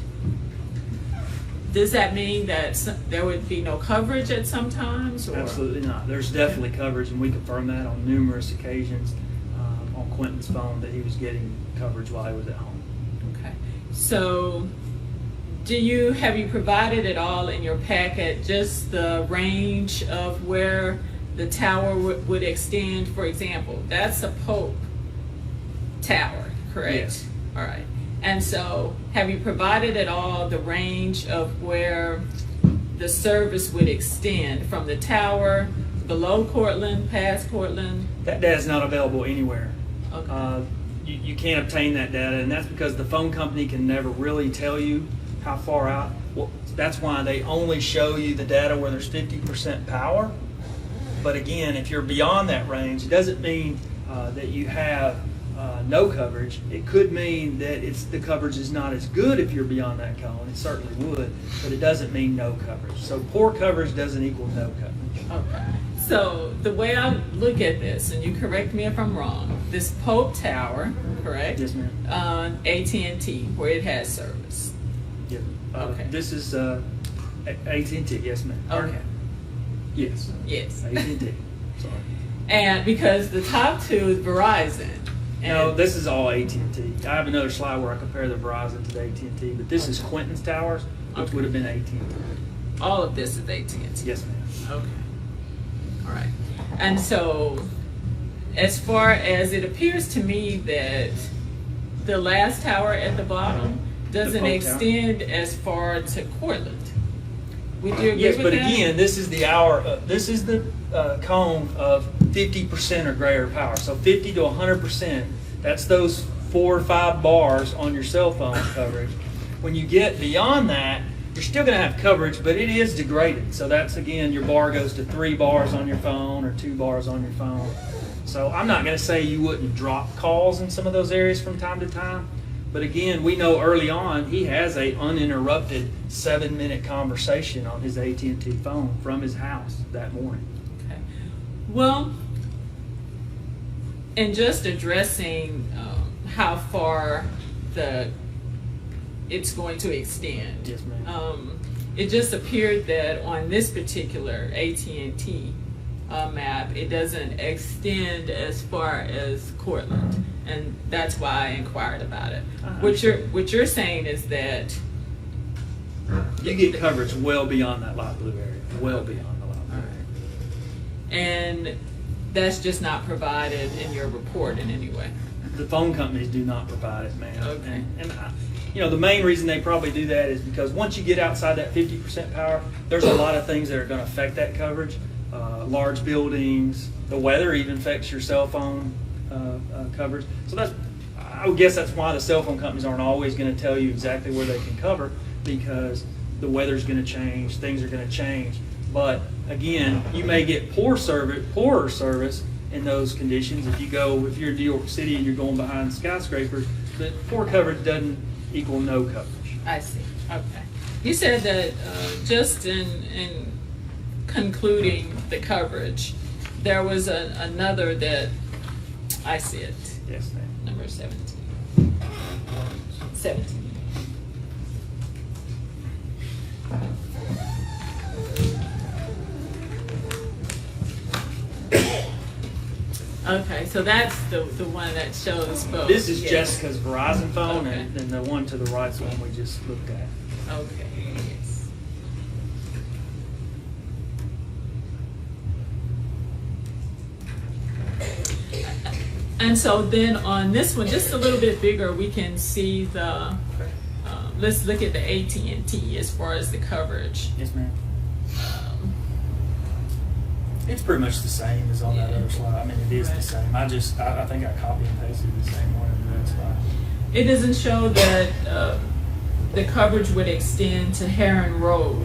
B: does that mean that there would be no coverage at some times? Or?
C: Absolutely not. There's definitely coverage, and we confirmed that on numerous occasions on Quentin's phone that he was getting coverage while he was at home.
B: Okay. So, have you provided at all in your packet just the range of where the tower would extend? For example, that's a Pope tower, correct?
C: Yes.
B: All right. And so, have you provided at all the range of where the service would extend from the tower below Cortland, past Cortland?
C: That data is not available anywhere.
B: Okay.
C: You can't obtain that data, and that's because the phone company can never really tell you how far out. Well, that's why they only show you the data where there's 50% power. But again, if you're beyond that range, it doesn't mean that you have no coverage. It could mean that the coverage is not as good if you're beyond that cone. It certainly would, but it doesn't mean no coverage. So poor coverage doesn't equal no coverage.
B: Okay. So the way I look at this, and you correct me if I'm wrong, this Pope Tower, correct?
C: Yes, ma'am.
B: On AT&T, where it has service.
C: Yeah.
B: Okay.
C: This is AT&T. Yes, ma'am.
B: Okay.
C: Yes.
B: Yes.
C: AT&T. Sorry.
B: And because the top two is Verizon.
C: No,
B: And
C: this is all AT&T. I have another slide where I compare the Verizon to the AT&T, but this is Quentin's towers, which
B: Okay.
C: would have been AT&T.
B: all of this is AT&T.
C: Yes, ma'am.
B: Okay. All right. And so, as far as it appears to me that the last tower at the bottom doesn't
C: Pope Tower?
B: extend as far to Cortland. Would you agree
C: Yes,
B: with
C: but
B: that?
C: again, this is the this is the cone of 50% or greater power. So 50 to 100%. That's those 4 or 5 bars on your cell phone coverage. When you get beyond that, you're still going to have coverage, but it is degraded. So that's, again, your bar goes to 3 bars on your phone or 2 bars on your phone. So I'm not going to say you wouldn't drop calls in some of those areas from time to time. But again, we know early on he has a uninterrupted 7-minute conversation on his AT&T phone from his house that morning.
B: Okay. Well, in just addressing how far it's going to extend.
C: Yes, ma'am.
B: It just appeared that on this particular AT&T map, it doesn't extend as far as Cortland, and that's why I inquired about it. What you're saying is that
C: You get coverage well beyond that light blue area, well beyond the light blue
B: all right, and that's just not provided in your report in any way.
C: The phone companies do not provide it, ma'am.
B: Okay.
C: And the main reason they probably do that is because once you get outside that 50% power, there's a lot of things that are going to affect that coverage. Large buildings, the weather even affects your cell phone coverage. So I would guess that's why the cell phone companies aren't always going to tell you exactly where they can cover, because the weather's going to change, things are going to change. But again, you may get poorer service in those conditions. If you're in New York City and you're going behind skyscrapers, but poor coverage doesn't equal no coverage.
B: I see. Okay. You said that just in concluding the coverage, there was another that I see it.
C: Yes, ma'am.
B: Number 17. 17. Okay, so that's the one that shows both.
C: This is
B: Yes.
C: Jessica's Verizon phone,
B: Okay.
C: and the one to the right is the one we just looked at.
B: Okay. Yes. And so then on this one, just a little bit bigger, we can see the. Let's look at the AT&T as far as the coverage.
C: Yes, ma'am. It's pretty much the same as on that
B: Yeah.
C: other slide. I mean, it is the
B: Right.
C: same. I think I copy and pasted the same one in that slide.
B: It doesn't show that the coverage would extend to Heron Road.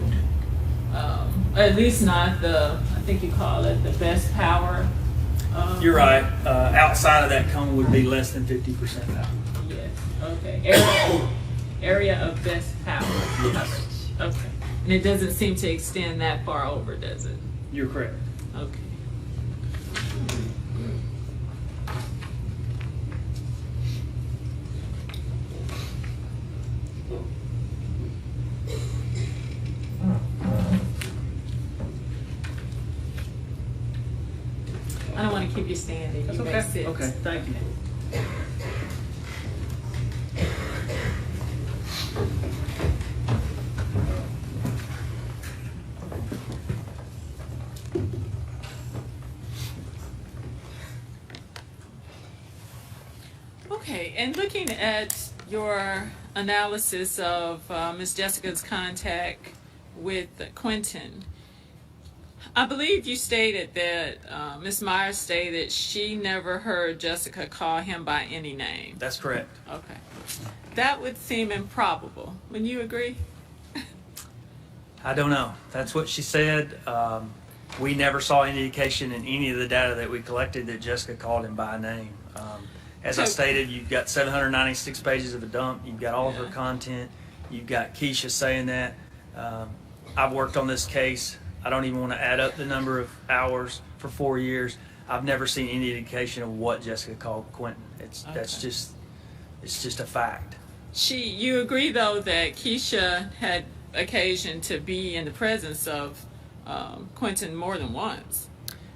B: At least not the, I think you call it the best power.
C: You're right. Outside of that cone would be less than 50% now.
B: Yes, okay. Area of best power coverage. Okay. And it doesn't seem to extend that far over, does it?
C: You're correct.
B: Okay. I don't want to keep you standing.
C: That's
B: You may
C: okay.
B: sit.
C: Okay, thank you.
B: Okay, and looking at your analysis of Ms. Jessica's contact with Quentin, I believe you stated that Ms. Myers stated she never heard Jessica call him by any name.
C: That's correct.
B: Okay. That would seem improbable. Wouldn't you agree?
C: I don't know. That's what she said. We never saw any indication in any of the data that we collected that Jessica called him by name. As I stated, you've got 796 pages of a dump. You've got all of her
B: Yeah.
C: content. You've got Keisha saying that. I've worked on this case. I don't even want to add up the number of hours for 4 years. I've never seen any indication of what Jessica called Quentin. It's just a fact.
B: You agree though that Keisha had occasion to be in the presence of Quentin more than once.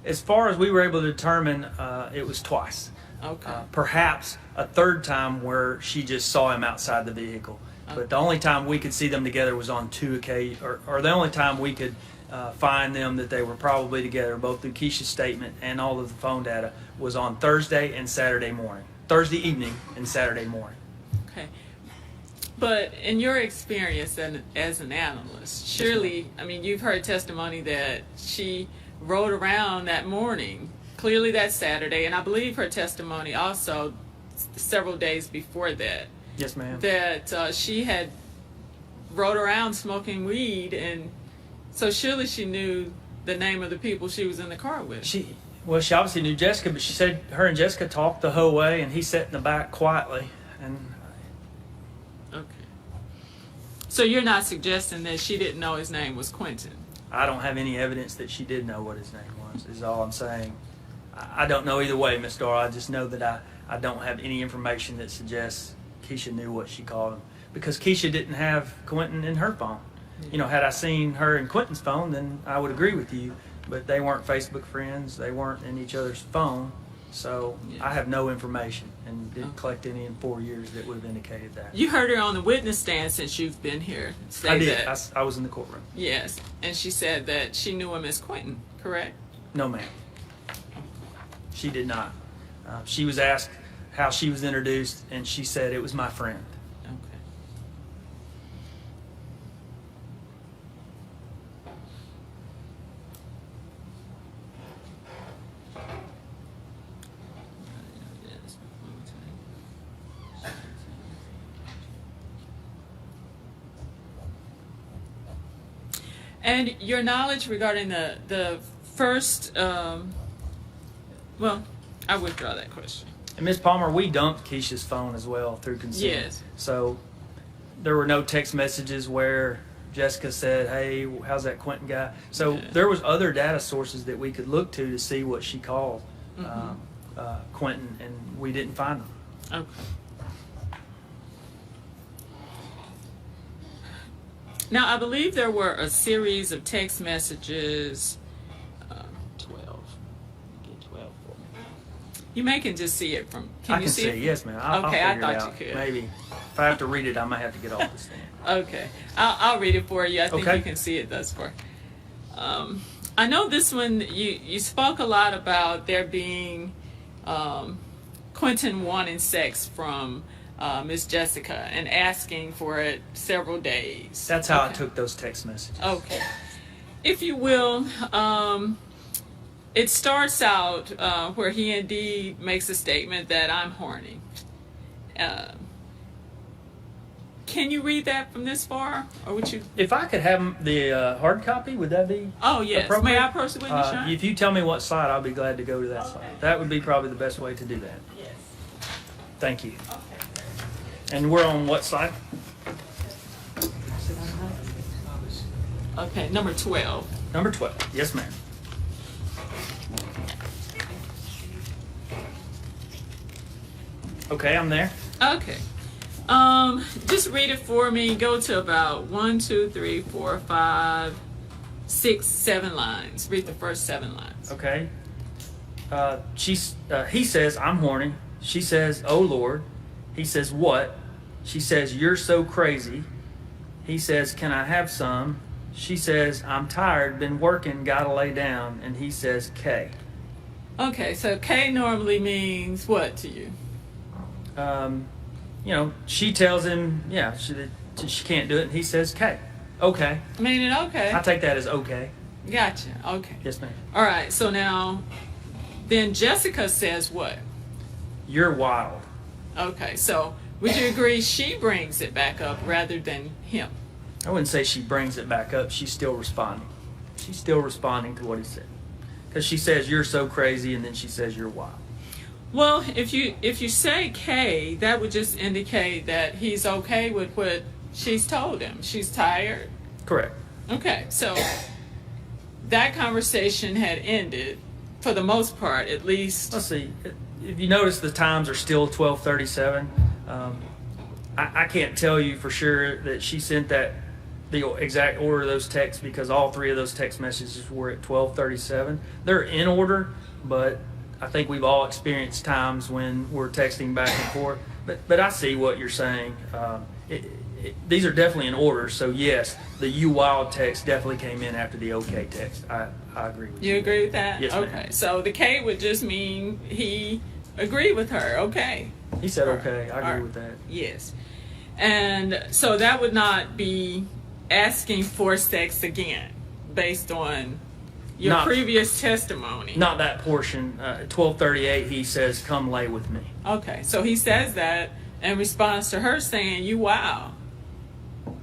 C: As far as we were able to determine, it was twice.
B: Okay.
C: Perhaps a third time where she just saw him outside the vehicle. But the only time we could see them together was on 2 occasions, or the only time we could find them that they were probably together, both through Keisha's statement and all of the phone data, was on Thursday and Saturday morning. Thursday evening and Saturday morning.
B: Okay. But in your experience as an analyst, surely, I mean, you've heard testimony that she rode around that morning, clearly that Saturday, and I believe her testimony also several days before that.
C: Yes, ma'am.
B: That she had rode around smoking weed, and so surely she knew the name of the people she was in the car with.
C: She obviously knew Jessica, but she said her and Jessica talked the whole way, and he sat in the back quietly. And
B: Okay. So you're not suggesting that she didn't know his name was Quentin?
C: I don't have any evidence that she did know what his name was, is all I'm saying. I don't know either way, Miss Dora. I just know that I don't have any information that suggests Keisha knew what she called him. Because Keisha didn't have Quentin in her phone. You know, had I seen her in Quentin's phone, then I would agree with you. But they weren't Facebook friends. They weren't in each other's phone. So
B: Yeah.
C: I have no information and didn't collect any in 4 years that would have indicated that.
B: You heard her on the witness stand since you've been here say
C: I did.
B: that.
C: I was in the courtroom.
B: Yes, and she said that she knew him as Quentin, correct?
C: No, ma'am. She did not. She was asked how she was introduced, and she said it was my friend.
B: Okay. And your knowledge regarding the first, well, I withdraw that question.
C: And Ms. Palmer, we dumped Keisha's phone as well through consent.
B: Yes.
C: So there were no text messages where Jessica said, "Hey, how's that Quentin guy?" So there was other data sources that we could look to see what she called Quentin, and we didn't find them.
B: Okay. Now, I believe there were a series of text messages, 12. Get 12 for me. You may can just see it from. Can
C: I
B: you
C: can
B: see
C: see.
B: it?
C: Yes, ma'am. I'll
B: Okay, I
C: figure
B: thought
C: it out.
B: you could.
C: Maybe if I have to read it, I might have to get off this thing.
B: Okay, I'll read it for you. I think
C: Okay.
B: you can see it thus far. I know this one. You spoke a lot about there being Quentin wanting sex from Miss Jessica and asking for it several days.
C: That's how I
B: Okay.
C: took those text messages.
B: Okay. If you will, it starts out where he indeed makes a statement that I'm horny. Can you read that from this far, or would you?
C: If I could have the hard copy, would that be?
B: Oh yes.
C: appropriate?
B: May I proceed with you, Sean?
C: If you tell me what slide, I'll be glad to go to that slide. That would be probably the best way to do that.
B: Yes.
C: Thank you.
B: Okay.
C: And we're on what slide?
B: Okay, number 12.
C: Number 12. Yes, ma'am. Okay, I'm there.
B: Okay. Just read it for me. Go to about 1, 2, 3, 4, 5, 6, 7 lines. Read the first 7 lines.
C: Okay. He says, I'm horny. She says, oh Lord. He says, what? She says, you're so crazy. He says, can I have some? She says, I'm tired, been working, gotta lay down. And he says, K.
B: Okay, so K normally means what to you?
C: She tells him, she can't do it. And he says, K. Okay.
B: Meaning okay.
C: I take that as okay.
B: Gotcha. Okay.
C: Yes, ma'am.
B: All right, so now, then Jessica says what?
C: You're wild.
B: Okay, so would you agree she brings it back up rather than him?
C: I wouldn't say she brings it back up. She's still responding. She's still responding to what he said. Because she says, you're so crazy, and then she says, you're wild.
B: Well, if you say K, that would just indicate that he's okay with what she's told him. She's tired.
C: Correct.
B: Okay, so that conversation had ended, for the most part, at least.
C: Let's see. If you notice, the times are still 12:37. I can't tell you for sure that she sent the exact order of those texts because all 3 of those text messages were at 12:37. They're in order, but I think we've all experienced times when we're texting back and forth. But I see what you're saying. These are definitely in order. So yes, the "you wild" text definitely came in after the "okay" text. I agree with you.
B: You agree with that?
C: Yes,
B: okay.
C: ma'am.
B: So the K would just mean he agreed with her. Okay.
C: He said
B: All
C: okay.
B: right.
C: I
B: All
C: agree
B: right.
C: with that.
B: Yes. And so that would not be asking for sex again based on your
C: Not-
B: previous testimony.
C: Not that portion. 12:38. He says, "Come lay with me."
B: Okay. So he says that in response to her saying, "You wow."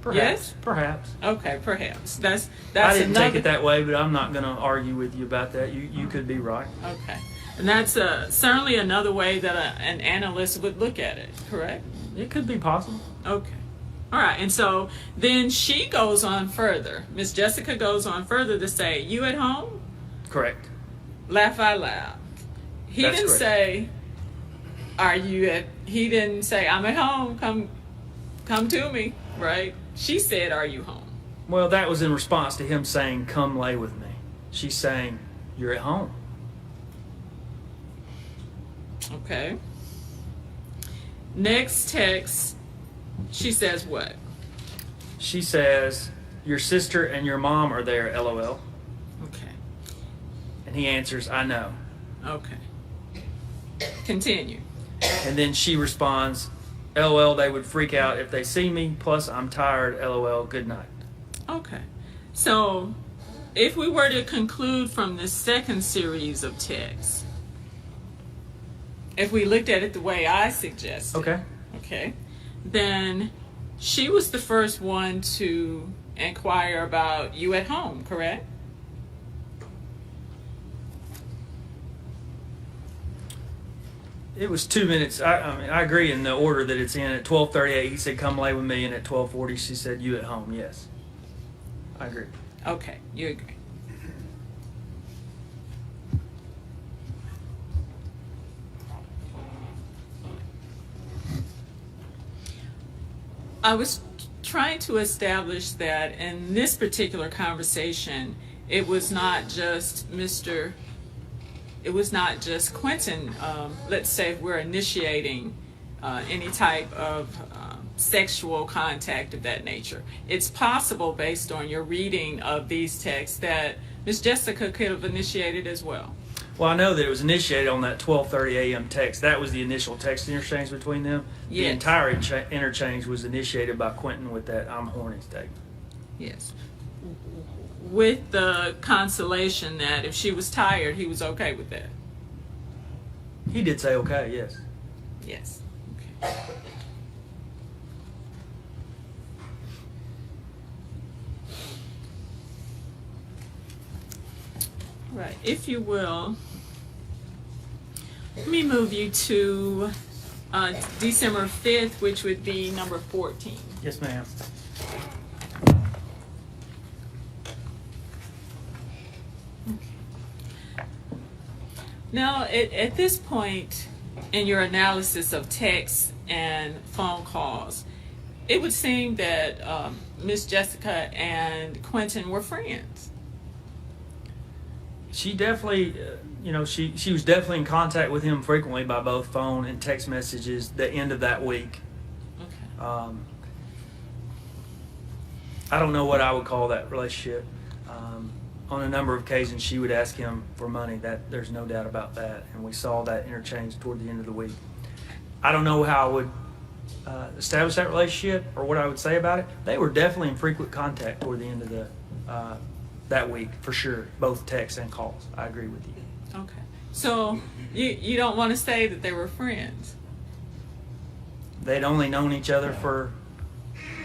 C: Perhaps.
B: Yes?
C: Perhaps.
B: Okay, perhaps. That's
C: I didn't
B: another.
C: take it that way, but I'm not going to argue with you about that. You could be right.
B: Okay. And that's certainly another way that an analyst would look at it, correct?
C: It could be possible.
B: Okay. All right. And so then she goes on further. Miss Jessica goes on further to say, "You at home?"
C: Correct.
B: Laugh out loud. He
C: That's
B: didn't
C: correct.
B: say, "Are you at?" He didn't say, "I'm at home. Come to me." Right? She said, "Are you home?"
C: Well, that was in response to him saying, "Come lay with me." She's saying, "You're at home."
B: Okay. Next text, she says what?
C: She says, "Your sister and your mom are there, LOL."
B: Okay.
C: And he answers, "I know."
B: Okay. Continue.
C: And then she responds, "LOL, they would freak out if they see me. Plus, I'm tired. LOL, good night."
B: Okay. So, if we were to conclude from this second series of texts, if we looked at it the way I suggested, okay, then she was the first one to inquire about you at home, correct?
C: It was 2 minutes. I agree in the order that it's in. At 12:38, he said, "Come lay with me," and at 12:40, she said, "You at home?" Yes, I agree.
B: Okay, you agree. I was trying to establish that in this particular conversation, it was not just Mr. it was not just Quentin. Let's say if we're initiating any type of sexual contact of that nature. It's possible, based on your reading of these texts, that Miss Jessica could have initiated as well.
C: Well, I know that it was initiated on that 12:30 a.m. text. That was the initial text interchange between them.
B: Yes.
C: The entire interchange was initiated by Quentin with that "I'm horny" statement.
B: Yes. With the consolation that if she was tired, he was okay with that.
C: He did say okay, yes.
B: Yes. Okay. Right. If you will, let me move you to December 5th, which would be number 14.
C: Yes, ma'am.
B: Now, at this point in your analysis of texts and phone calls, it would seem that Miss Jessica and Quentin were friends.
C: She definitely, she was definitely in contact with him frequently by both phone and text messages the end of that week.
B: Okay.
C: I don't know what I would call that relationship. On a number of occasions, she would ask him for money. That there's no doubt about that, and we saw that interchange toward the end of the week. I don't know how I would establish that relationship or what I would say about it. They were definitely in frequent contact toward the end of the that week, for sure, both texts and calls. I agree with you.
B: Okay. So you don't want to say that they were friends?
C: They'd only known each other for,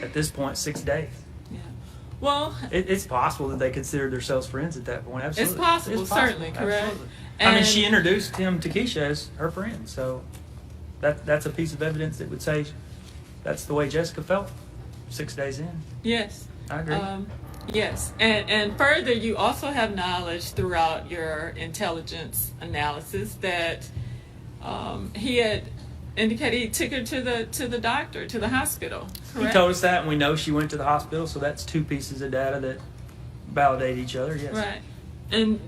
C: at this point, 6 days.
B: Yeah. Well,
C: It's possible that they considered themselves friends at that point. Absolutely.
B: it's possible, certainly, correct?
C: Absolutely.
B: And
C: she introduced him to Keisha as her friend, so that's a piece of evidence that would say that's the way Jessica felt 6 days in.
B: yes.
C: I agree.
B: Yes, and further, you also have knowledge throughout your intelligence analysis that he had indicated he took her to the doctor, to the hospital. Correct?
C: He told us that, and we know she went to the hospital, so that's two pieces of data that validate each other, yes.
B: Right, and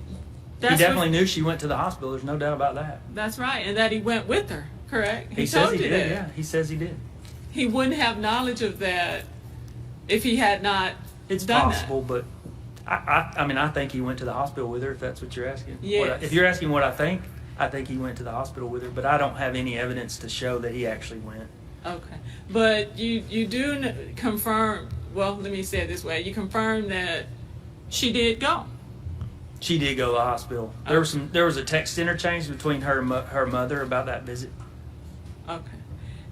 C: He definitely knew she went to the hospital, there's no doubt about that.
B: That's right, and that he went with her, correct?
C: He
B: told
C: says he
B: you
C: did,
B: that.
C: yeah. He says he did.
B: He wouldn't have knowledge of that if he had not
C: It's
B: done
C: possible, but I think he went to the hospital with her, if that's what you're asking.
B: Yes.
C: If you're asking what I think he went to the hospital with her, but I don't have any evidence to show that he actually went.
B: that. Okay, but you do confirm. Well, let me say it this way: you confirm that she did go.
C: She did go to the hospital. There was a text interchange between her and her mother about that visit.
B: Okay,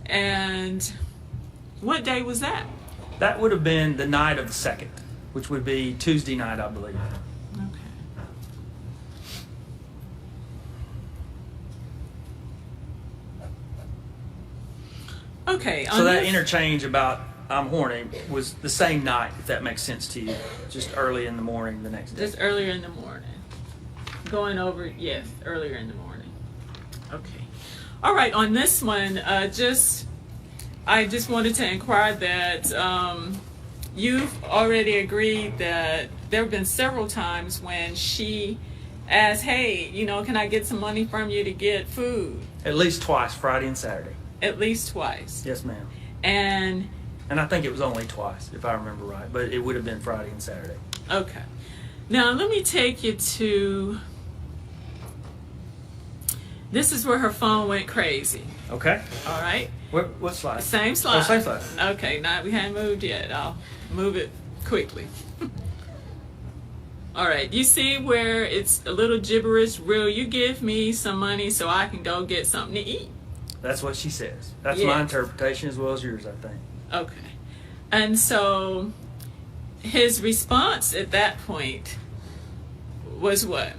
B: and what day was that?
C: That would have been the night of the 2nd, which would be Tuesday night, I believe.
B: Okay.
C: So that interchange about "I'm horny" was the same night, if that makes sense to you, just early in the morning the next day.
B: Just earlier in the morning. Going over, yes, earlier in the morning. Okay. All right. On this one, I just wanted to inquire that you've already agreed that there have been several times when she asked, hey, can I get some money from you to get food?
C: At least twice, Friday and Saturday.
B: At least twice.
C: Yes, ma'am.
B: And
C: I think it was only twice, if I remember right, but it would have been Friday and Saturday.
B: okay. Now let me take you to, this is where her phone went crazy.
C: Okay.
B: All right.
C: What slide?
B: Same slide.
C: Oh, same slide.
B: Okay, we haven't moved yet. I'll move it quickly. All right, you see where it's a little gibberish? Will you give me some money so I can go get something to eat?
C: That's what she says. That's
B: Yes.
C: my interpretation as well as yours, I think.
B: Okay. And so his response at that point was what?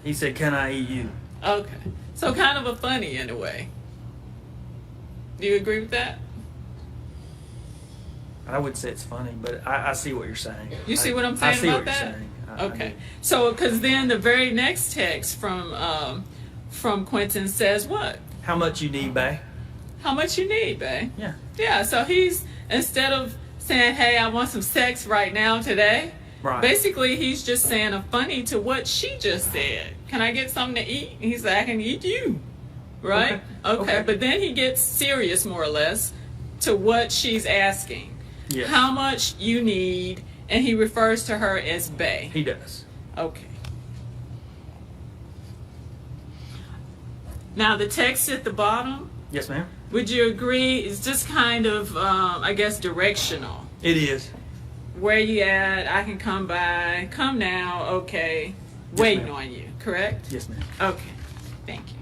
C: He said, "Can I eat you?"
B: Okay. So kind of a funny in a way. Do you agree with that?
C: I would say it's funny, but I see what you're saying.
B: You see what I'm saying
C: I see
B: about
C: what
B: that?
C: you're saying. I
B: Okay.
C: do.
B: So, because then the very next text from Quentin says what?
C: How much you need, bae?
B: How much you need, babe?
C: Yeah.
B: Yeah. So he's, instead of saying, "Hey, I want some sex right now today,"
C: Right.
B: Basically, he's just saying a funny to what she just said. Can I get something to eat? And he's like, I can eat you. Right? Okay. But then he gets serious, more or less, to what she's asking.
C: Yes.
B: How much you need, and he refers to her as bae.
C: He does.
B: Okay. Now, the text at the bottom,
C: Yes, ma'am.
B: would you agree, is just kind of, I guess, directional.
C: It is.
B: Where you at? I can come by. Come now. Okay.
C: Yes,
B: Waiting
C: ma'am.
B: on you. Correct?
C: Yes, ma'am.
B: Okay. Thank you.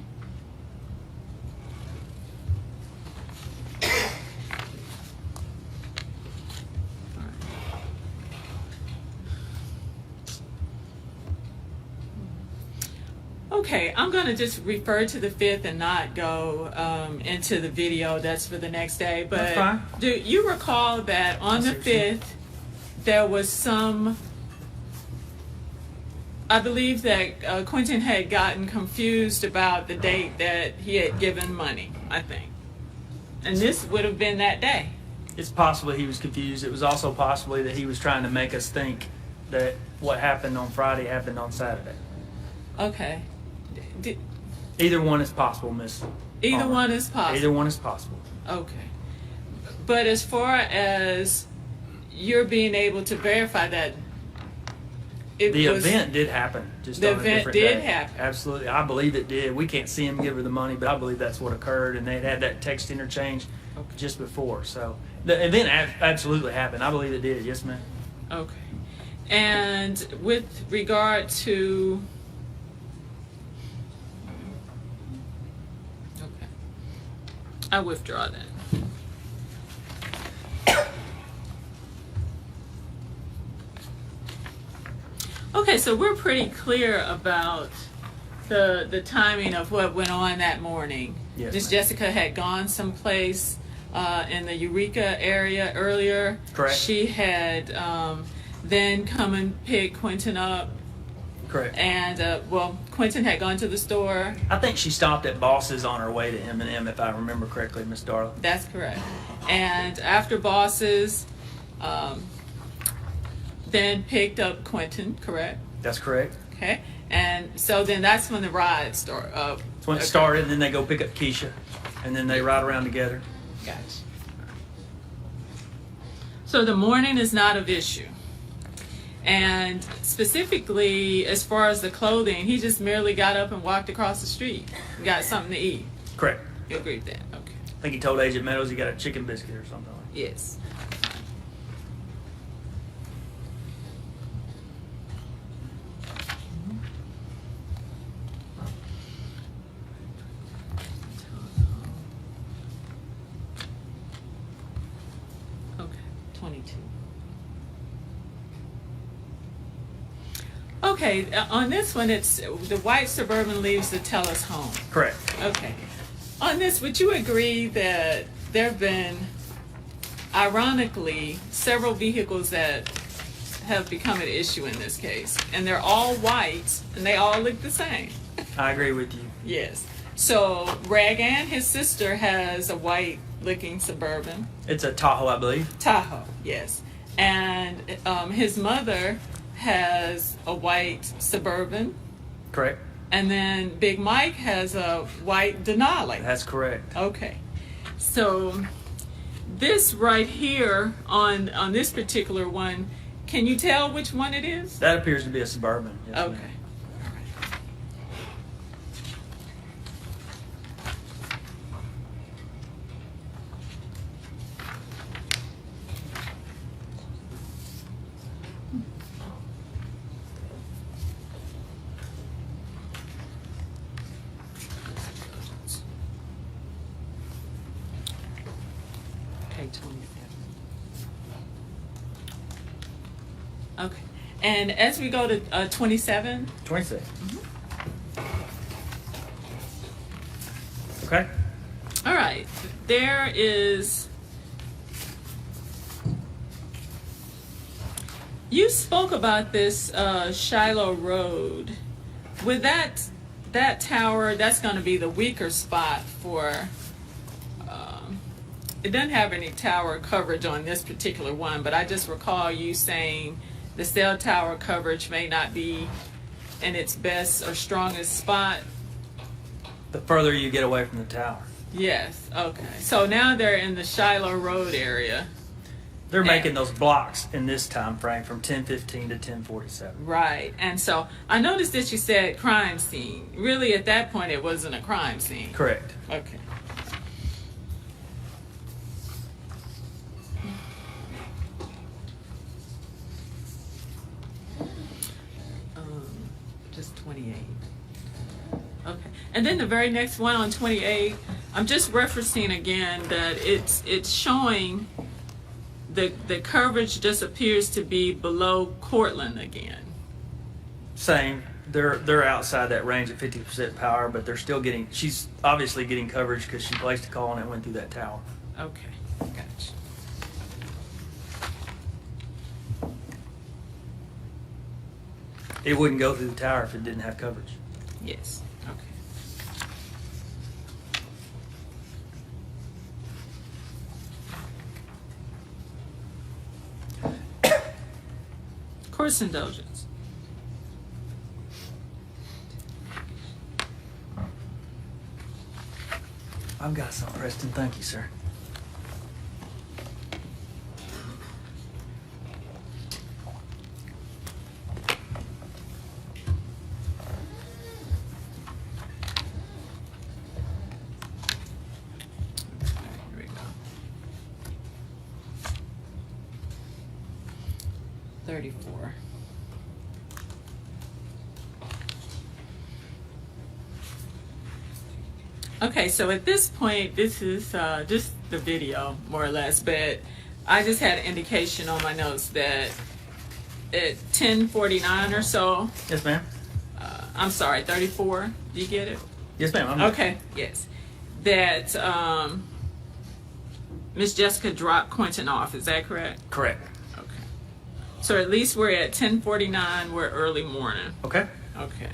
B: Okay, I'm going to just refer to the 5th and not go into the video. That's for the next day. But
C: That's fine.
B: do you recall that on the 5th, there was some, I believe that Quentin had gotten confused about the date that he had given money, I think. And this would have been that day.
C: It's possible he was confused. It was also possibly that he was trying to make us think that what happened on Friday happened on Saturday.
B: Okay.
C: Either one is possible, Miss.
B: Either
C: Palmer.
B: one is possible.
C: Either one is possible.
B: Okay. But as far as you're being able to verify that
C: The event did happen. Just
B: The
C: on a
B: event
C: different
B: did
C: day.
B: happen.
C: Absolutely. I believe it did. We can't see him give her the money, but I believe that's what occurred. And they had that text interchange just before. So the event absolutely happened. I believe it did. Yes, ma'am.
B: Okay. And with regard to... Okay. I withdraw that. Okay, so we're pretty clear about the timing of what went on that morning.
C: Yes,
B: Miss
C: ma'am.
B: Jessica had gone someplace in the Eureka area earlier.
C: Correct.
B: She had then come and pick Quentin up.
C: Correct.
B: And, Quentin had gone to the store.
C: I think she stopped at Boss's on her way to M&M, if I remember correctly, Miss Darla.
B: That's correct. And after Bosses, then picked up Quentin, correct?
C: That's correct.
B: Okay. And so then that's when the ride started.
C: That's when it started, and then they go pick up Keisha, and then they ride around together.
B: Gotcha. So the morning is not of issue. And specifically, as far as the clothing, he just merely got up and walked across the street and got something to eat.
C: Correct.
B: You agree with that? Okay.
C: I think he told Agent Meadows he got a chicken biscuit or something like that.
B: Yes. Okay, 22. Okay, on this one, it's the white Suburban leaves the Tellis home.
C: Correct.
B: Okay. On this, would you agree that there have been, ironically, several vehicles that have become an issue in this case? And they're all white, and they all look the same.
C: I agree with you.
B: Yes. So, Ragan, his sister, has a white-looking Suburban.
C: It's a Tahoe, I believe.
B: Tahoe, yes. And his mother has a white Suburban.
C: Correct.
B: And then Big Mike has a white Denali.
C: That's correct.
B: Okay. So this right here on this particular one, can you tell which one it is?
C: That appears to be a Suburban. Yes,
B: Okay.
C: ma'am.
B: Okay, 27. Okay. And as we go to 27,
C: 26. Okay.
B: all right, there is, you spoke about this Shiloh Road. With that tower, that's going to be the weaker spot for, it doesn't have any tower coverage on this particular one, but I just recall you saying the cell tower coverage may not be in its best or strongest spot.
C: The further you get away from the tower.
B: Yes, okay. So now they're in the Shiloh Road area.
C: They're making those blocks in this time frame from 10:15 to 10:47.
B: Right. And so I noticed that you said crime scene. Really, at that point, it wasn't a crime scene.
C: Correct.
B: Okay. Just 28. Okay. And then the very next one on 28, I'm just referencing again that it's showing the coverage just appears to be below Cortland again.
C: Same. They're outside that range at 50% power, but they're still getting. She's obviously getting coverage because she placed a call and it went through that tower.
B: Okay, gotcha.
C: It wouldn't go through the tower if it didn't have coverage.
B: Yes. Okay. Course indulgence.
C: I've got some, Preston. Thank you, sir.
B: Here we go. 34. Okay, so at this point, this is just the video, more or less, but I just had an indication on my notes that at 10:49 or so,
C: Yes, ma'am.
B: I'm sorry, 34, do you get it?
C: Yes, ma'am.
B: Okay, yes. That Miss Jessica dropped Quentin off, is that correct?
C: Correct.
B: Okay. So at least we're at 10:49, we're early morning.
C: Okay.
B: Okay.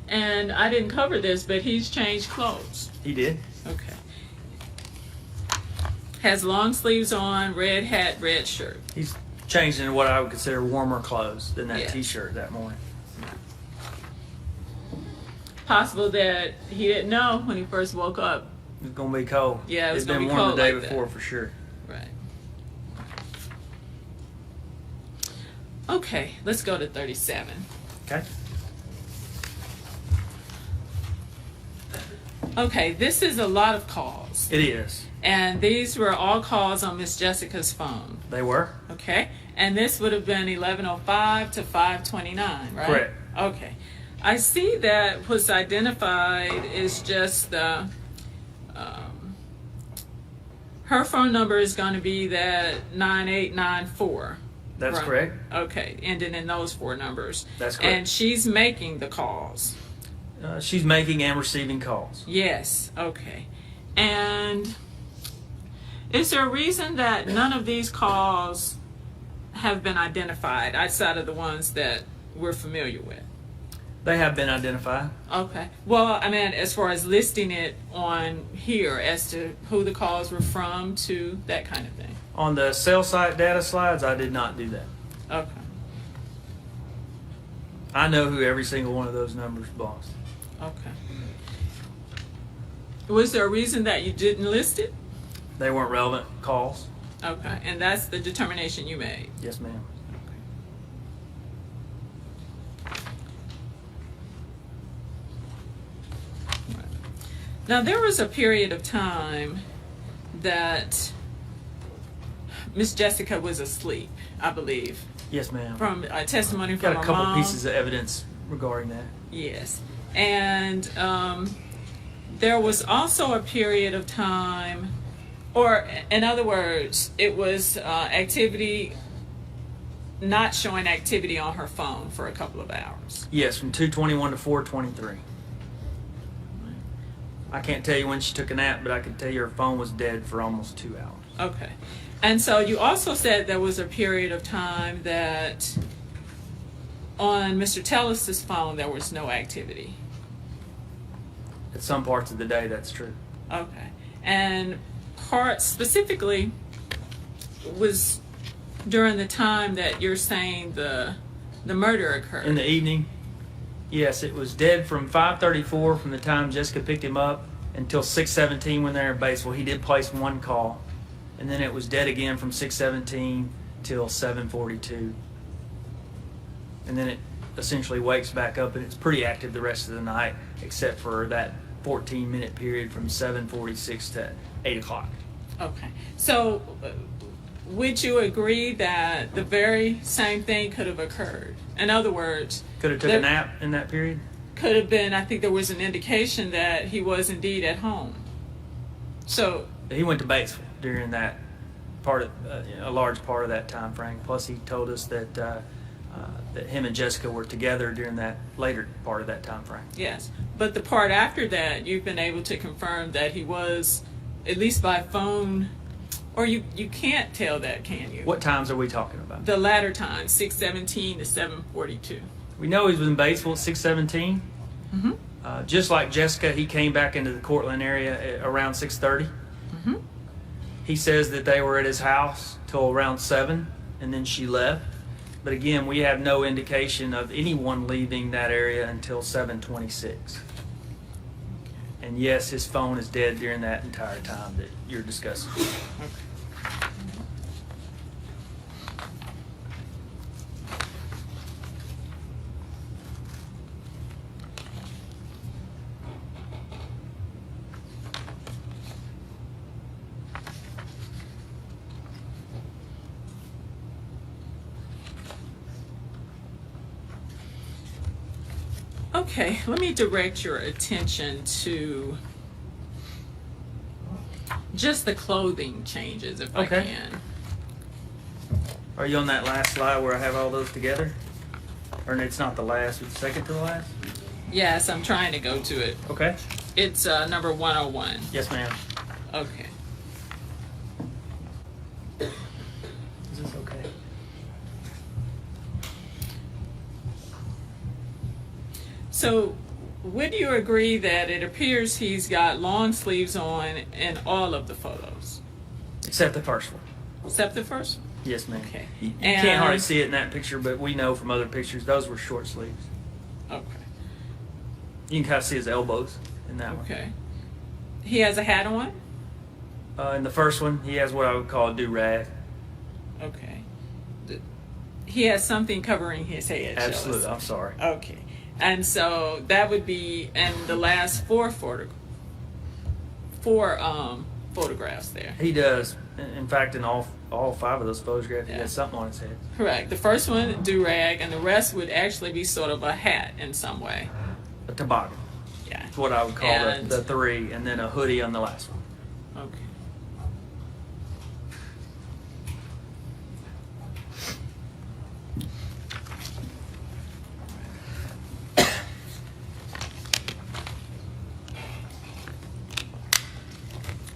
B: And I didn't cover this, but he's changed clothes.
C: He did.
B: Okay. Has long sleeves on, red hat, red shirt.
C: He's changed into what I would consider warmer clothes than that
B: Yeah.
C: T-shirt that morning.
B: Possible that he didn't know when he first woke up.
C: It's gonna be cold.
B: Yeah, it's
C: it's
B: gonna
C: been
B: be
C: warm
B: cold
C: the day
B: like that.
C: before for sure.
B: Right. Okay, let's go to 37.
C: Okay.
B: Okay, this is a lot of calls.
C: It is.
B: And these were all calls on Miss Jessica's phone.
C: They were.
B: Okay. And this would have been 11:05 to 5:29, right?
C: Correct.
B: Okay. I see that what's identified is just the, her phone number is going to be that 9894.
C: That's
B: right?
C: correct.
B: Okay, ending in those four numbers.
C: That's correct.
B: And she's making the calls.
C: She's making and receiving calls.
B: Yes, okay. And is there a reason that none of these calls have been identified outside of the ones that we're familiar with?
C: They have been identified.
B: Okay. Well, I mean, as far as listing it on here as to who the calls were from to that kind of thing.
C: On the cell site data slides, I did not do that.
B: Okay.
C: I know who every single one of those numbers belongs to.
B: Okay. Was there a reason that you didn't list it?
C: They weren't relevant calls.
B: Okay. And that's the determination you made.
C: Yes, ma'am.
B: Now, there was a period of time that Miss Jessica was asleep, I believe,
C: Yes, ma'am.
B: from a testimony from
C: Got a
B: her
C: couple
B: mom.
C: pieces of evidence regarding that.
B: Yes. And there was also a period of time, or in other words, it was activity, not showing activity on her phone for a couple of hours.
C: Yes, from 2:21 to 4:23. I can't tell you when she took a nap, but I can tell you her phone was dead for almost 2 hours.
B: Okay. And so you also said there was a period of time that on Mr. Tellis' phone there was no activity.
C: At some parts of the day, that's true.
B: Okay. And part specifically was during the time that you're saying the murder occurred.
C: In the evening, yes, it was dead from 5:34 from the time Jessica picked him up until 6:17 when they're in Batesville. He did place one call, and then it was dead again from 6:17 till 7:42, and then it essentially wakes back up, and it's pretty active the rest of the night, except for that 14-minute period from 7:46 to 8 o'clock.
B: Okay. So would you agree that the very same thing could have occurred? In other words,
C: Could have took a nap in that period?
B: Could have been, I think there was an indication that he was indeed at home. So
C: He went to Batesville during that part of a large part of that time frame. Plus, he told us that that him and Jessica were together during that later part of that time frame.
B: yes, but the part after that, you've been able to confirm that he was, at least by phone, or you can't tell that, can you?
C: What times are we talking about?
B: The latter time, 6:17 to 7:42.
C: We know he was in Batesville at 6:17.
B: Mm-hmm.
C: Just like Jessica, he came back into the Cortland area at around 6:30.
B: Mm-hmm.
C: He says that they were at his house till around 7, and then she left. But again, we have no indication of anyone leaving that area until 7:26. And yes, his phone is dead during that entire time that you're discussing.
B: Okay. Okay, let me direct your attention to just the clothing changes, if
C: Okay.
B: I can.
C: Are you on that last slide where I have all those together? Or it's not the last, it's second to the last?
B: Yes, I'm trying to go to it.
C: Okay.
B: It's number 101.
C: Yes, ma'am.
B: Okay.
C: Is this okay?
B: So, would you agree that it appears he's got long sleeves on in all of the photos?
C: Except the first one.
B: Except the first one?
C: Yes, ma'am.
B: Okay.
C: You
B: And-
C: can't hardly see it in that picture, but we know from other pictures those were short sleeves.
B: Okay.
C: You can kind of see his elbows in that one.
B: Okay. He has a hat on?
C: In the first one, he has what I would call a do-rag.
B: Okay. He has something covering his head.
C: Absolutely.
B: Tellis.
C: I'm sorry.
B: Okay. And so that would be in the last four photographs there.
C: He does. In fact, in all 5 of those photographs, he
B: Yeah.
C: has something on his head.
B: Correct. The first one, do-rag, and the rest would actually be sort of a hat in some way.
C: A toboggan.
B: Yeah.
C: That's what I would call
B: And-
C: the 3, and then a hoodie on the last one.
B: Okay.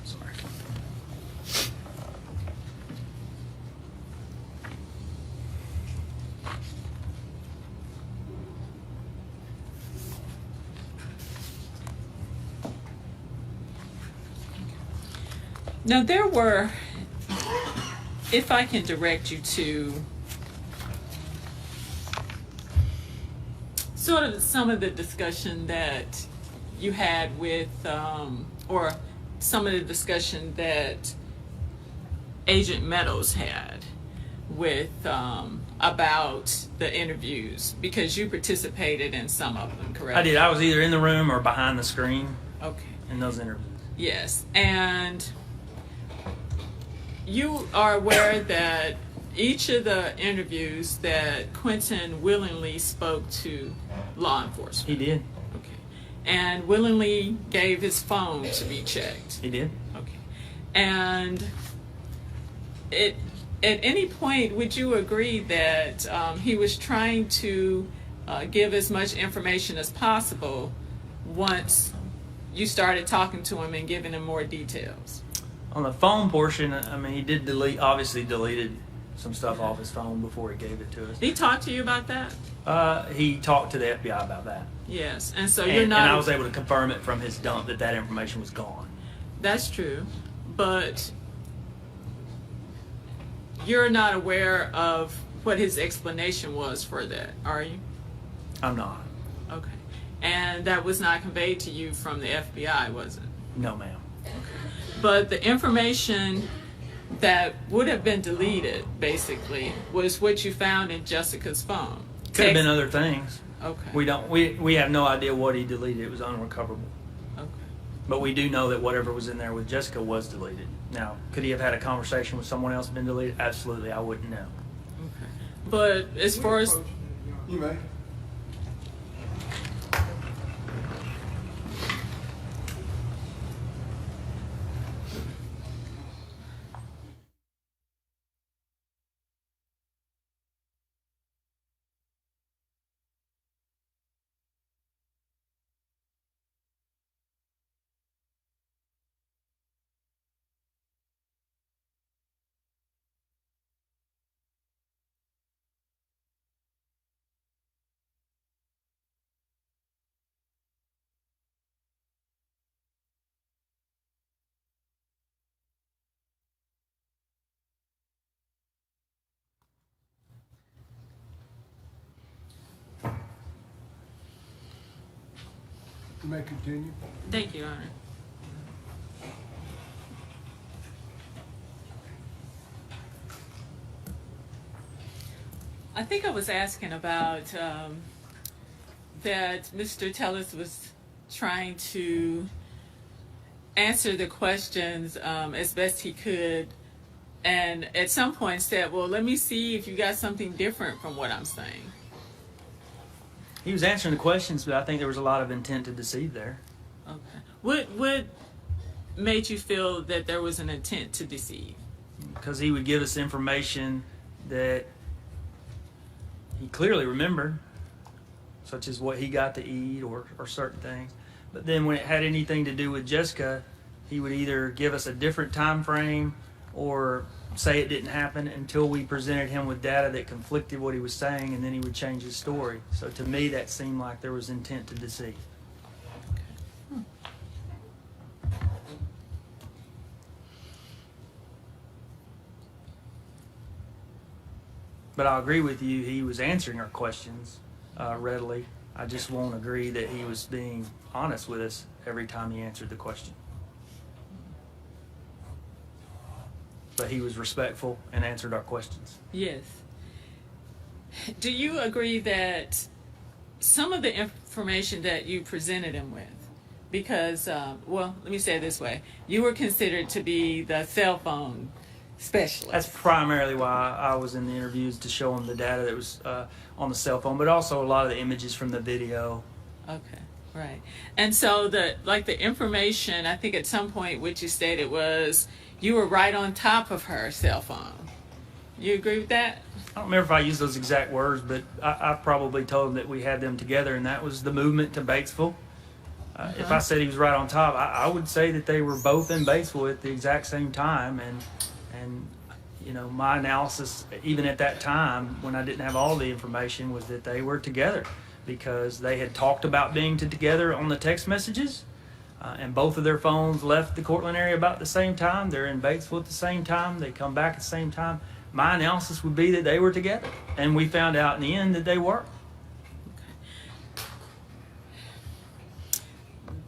C: Sorry.
B: Now there were, if I can direct you to sort of some of the discussion that you had with, or some of the discussion that Agent Meadows had with, about the interviews, because you participated in some of them, correct?
C: I did. I was either in the room or behind the screen
B: Okay.
C: in those interviews.
B: Yes, and you are aware that each of the interviews that Quentin willingly spoke to law enforcement.
C: He did.
B: Okay. And willingly gave his phone to be checked.
C: He did.
B: Okay. And at any point, would you agree that he was trying to give as much information as possible once you started talking to him and giving him more details?
C: On the phone portion, I mean, he did obviously deleted some stuff off his phone before he gave it to us.
B: Did he talk to you about that?
C: He talked to the FBI about that.
B: Yes, and so
C: And,
B: you're not.
C: and I was able to confirm it from his dump that information was gone.
B: That's true, but you're not aware of what his explanation was for that, are you?
C: I'm not.
B: Okay. And that was not conveyed to you from the FBI, was it?
C: No, ma'am.
B: But the information that would have been deleted, basically, was what you found in Jessica's phone.
C: Could have been other things.
B: Okay.
C: We have no idea what he deleted. It was unrecoverable.
B: Okay.
C: But we do know that whatever was in there with Jessica was deleted. Now, could he have had a conversation with someone else and been deleted? Absolutely, I wouldn't know.
B: Okay. But as far as...
A: You may. You may continue.
B: Thank you, Your Honor. I think I was asking about that Mr. Tellis was trying to answer the questions as best he could, and at some point said, well, let me see if you got something different from what I'm saying.
C: He was answering the questions, but I think there was a lot of intent to deceive there.
B: Okay. What made you feel that there was an intent to deceive?
C: Because he would give us information that he clearly remembered, such as what he got to eat or certain things. But then when it had anything to do with Jessica, he would either give us a different time frame or say it didn't happen until we presented him with data that conflicted what he was saying, and then he would change his story. So to me, that seemed like there was intent to deceive. But I agree with you, he was answering our questions readily. I just won't agree that he was being honest with us every time he answered the question. But he was respectful and answered our questions.
B: Yes. Do you agree that some of the information that you presented him with, because, well, let me say it this way, you were considered to be the cell phone specialist.
C: That's primarily why I was in the interviews, to show him the data that was on the cell phone, but also a lot of the images from the video.
B: Okay, right. And so the information, I think at some point which you stated was you were right on top of her cell phone. You agree with that?
C: I don't remember if I used those exact words, but I probably told him that we had them together, and that was the movement to Batesville. If I said he was right on top, I would say that they were both in Batesville at the exact same time, and you know, my analysis, even at that time, when I didn't have all the information, was that they were together because they had talked about being together on the text messages, and both of their phones left the Cortland area about the same time. They're in Batesville at the same time. They come back at the same time. My analysis would be that they were together, and we found out in the end that they were.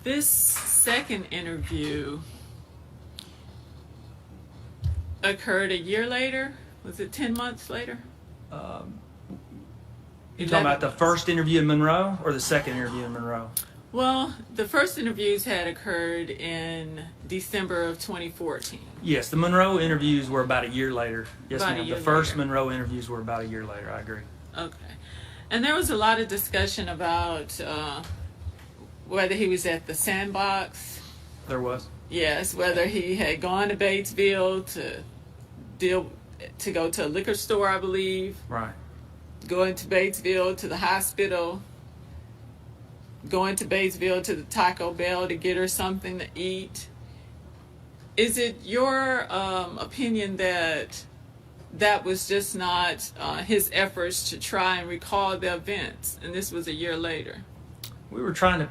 B: This second interview occurred a year later? Was it 10 months later?
C: You're talking about the first interview in Monroe or the second interview in Monroe?
B: Well, the first interviews had occurred in December of 2014.
C: Yes, the Monroe interviews were about a year later. Yes,
B: About a
C: ma'am.
B: year
C: The first
B: later.
C: Monroe interviews were about a year later. I agree.
B: Okay. And there was a lot of discussion about whether he was at the Sandbox.
C: There was.
B: Yes, whether he had gone to Batesville to go to a liquor store, I believe.
C: Right.
B: Going to Batesville to the hospital. Going to Batesville to the Taco Bell to get her something to eat. Is it your opinion that that was just not his efforts to try and recall the events, and this was a year later?
C: We were trying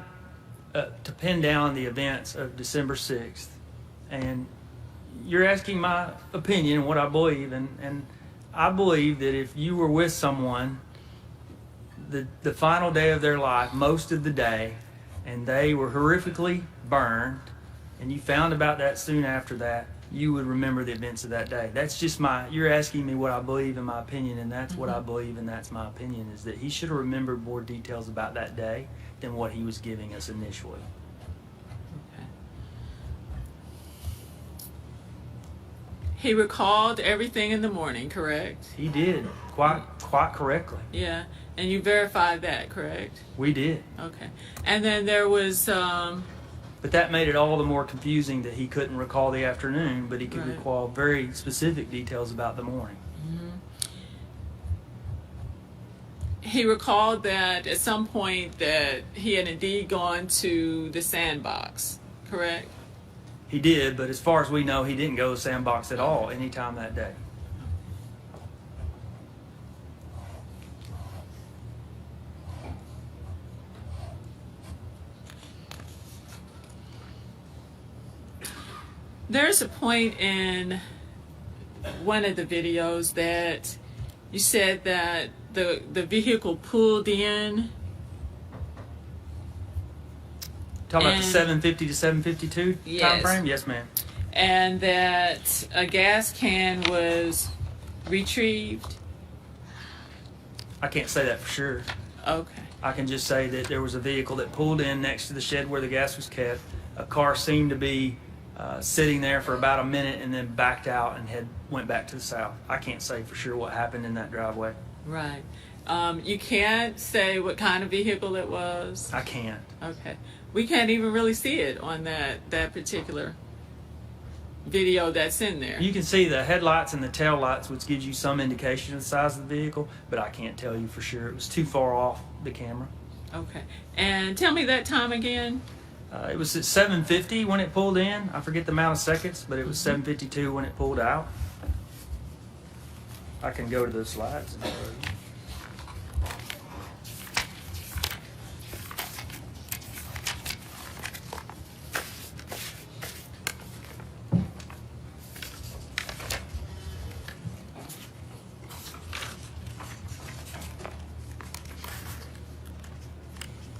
C: to pin down the events of December 6th, and you're asking my opinion and what I believe, and I believe that if you were with someone the final day of their life, most of the day, and they were horrifically burned, and you found about that soon after that, you would remember the events of that day. That's just you're asking me what I believe in my opinion, and that's what I believe, and that's my opinion, is that he should have remembered more details about that day than what he was giving us initially.
B: Okay. He recalled everything in the morning, correct?
C: He did, quite correctly.
B: Yeah, and you verified that, correct?
C: We did.
B: Okay. And then there was...
C: But that made it all the more confusing that he couldn't recall the afternoon, but he could
B: Right.
C: recall very specific details about the morning.
B: He recalled that at some point that he had indeed gone to the sandbox, correct?
C: He did, but as far as we know, he didn't go to the sandbox at all any time that day.
B: There's a point in one of the videos that you said that the vehicle pulled in.
C: Talking about the
B: And-
C: 750 to 752 time
B: Yes.
C: frame? Yes, ma'am.
B: And that a gas can was retrieved.
C: I can't say that for sure.
B: Okay.
C: I can just say that there was a vehicle that pulled in next to the shed where the gas was kept. A car seemed to be sitting there for about a minute and then backed out and went back to the south. I can't say for sure what happened in that driveway.
B: Right. You can't say what kind of vehicle it was.
C: I can't.
B: Okay. We can't even really see it on that particular video that's in there.
C: You can see the headlights and the tail lights, which gives you some indication of the size of the vehicle, but I can't tell you for sure. It was too far off the camera.
B: Okay. And tell me that time again.
C: It was at 7:50 when it pulled in. I forget the amount of seconds, but it was 7:52 when it pulled out. I can go to the slides. And show you.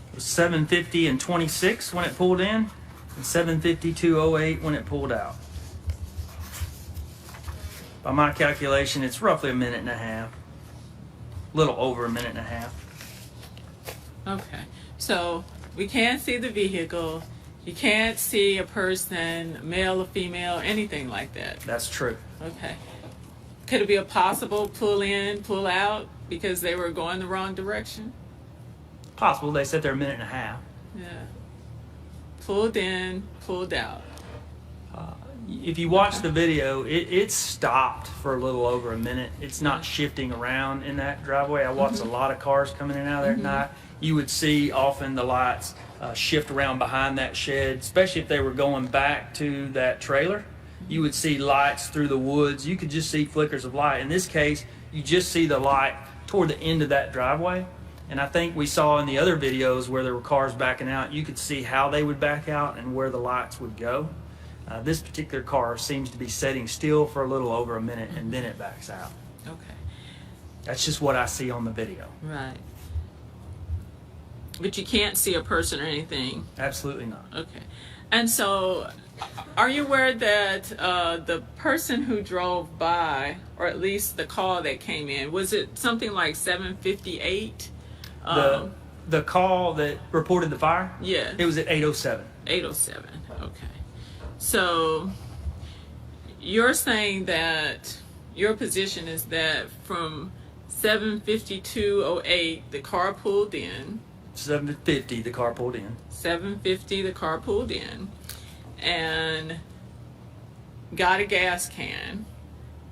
C: It was 7:50 and 26 when it pulled in, and 7:52:08 when it pulled out. By my calculation, it's roughly a minute and a half, a little over a minute and a half.
B: Okay. So we can't see the vehicle. You can't see a person, male or female, anything like that.
C: That's true.
B: Okay. Could it be a possible pull in, pull out because they were going the wrong direction?
C: Possible. They sat there a minute and a half.
B: Yeah. Pulled in, pulled out.
C: If you watch the video, it stopped for a little over a minute. It's not shifting around in that driveway. I watched a lot of cars coming in and out there at night. You would see often the lights shift around behind that shed, especially if they were going back to that trailer. You would see lights through the woods. You could just see flickers of light. In this case, you just see the light toward the end of that driveway. And I think we saw in the other videos where there were cars backing out, you could see how they would back out and where the lights would go. This particular car seems to be sitting still for a little over a minute and then it backs out.
B: Okay.
C: That's just what I see on the video.
B: Right. But you can't see a person or anything.
C: Absolutely not.
B: Okay. And so, are you aware that the person who drove by, or at least the call that came in, was it something like 7:58?
C: The call that reported the fire?
B: Yeah.
C: It was at 8:07.
B: 8:07. Okay. So, you're saying that your position is that from 7:52:08 the car pulled in.
C: 7:50 the car pulled in.
B: 7:50 the car pulled in and got a gas can,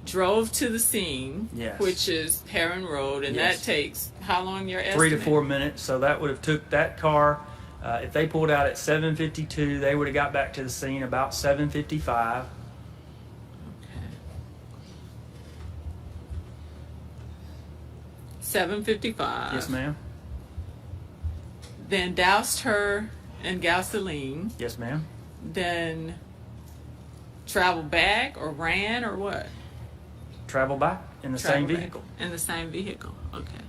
B: drove to the scene,
C: Yes.
B: which is Heron Road, and
C: Yes.
B: that takes how long, your estimate?
C: 3 to 4 minutes. So that would have took that car. If they pulled out at 7:52, they would have got back to the scene about 7:55.
B: Okay. 7:55.
C: Yes, ma'am.
B: Then doused her in gasoline.
C: Yes, ma'am.
B: Then traveled back or ran or what?
C: Travel back in the same
B: Travel back
C: vehicle.
B: In the same vehicle, okay.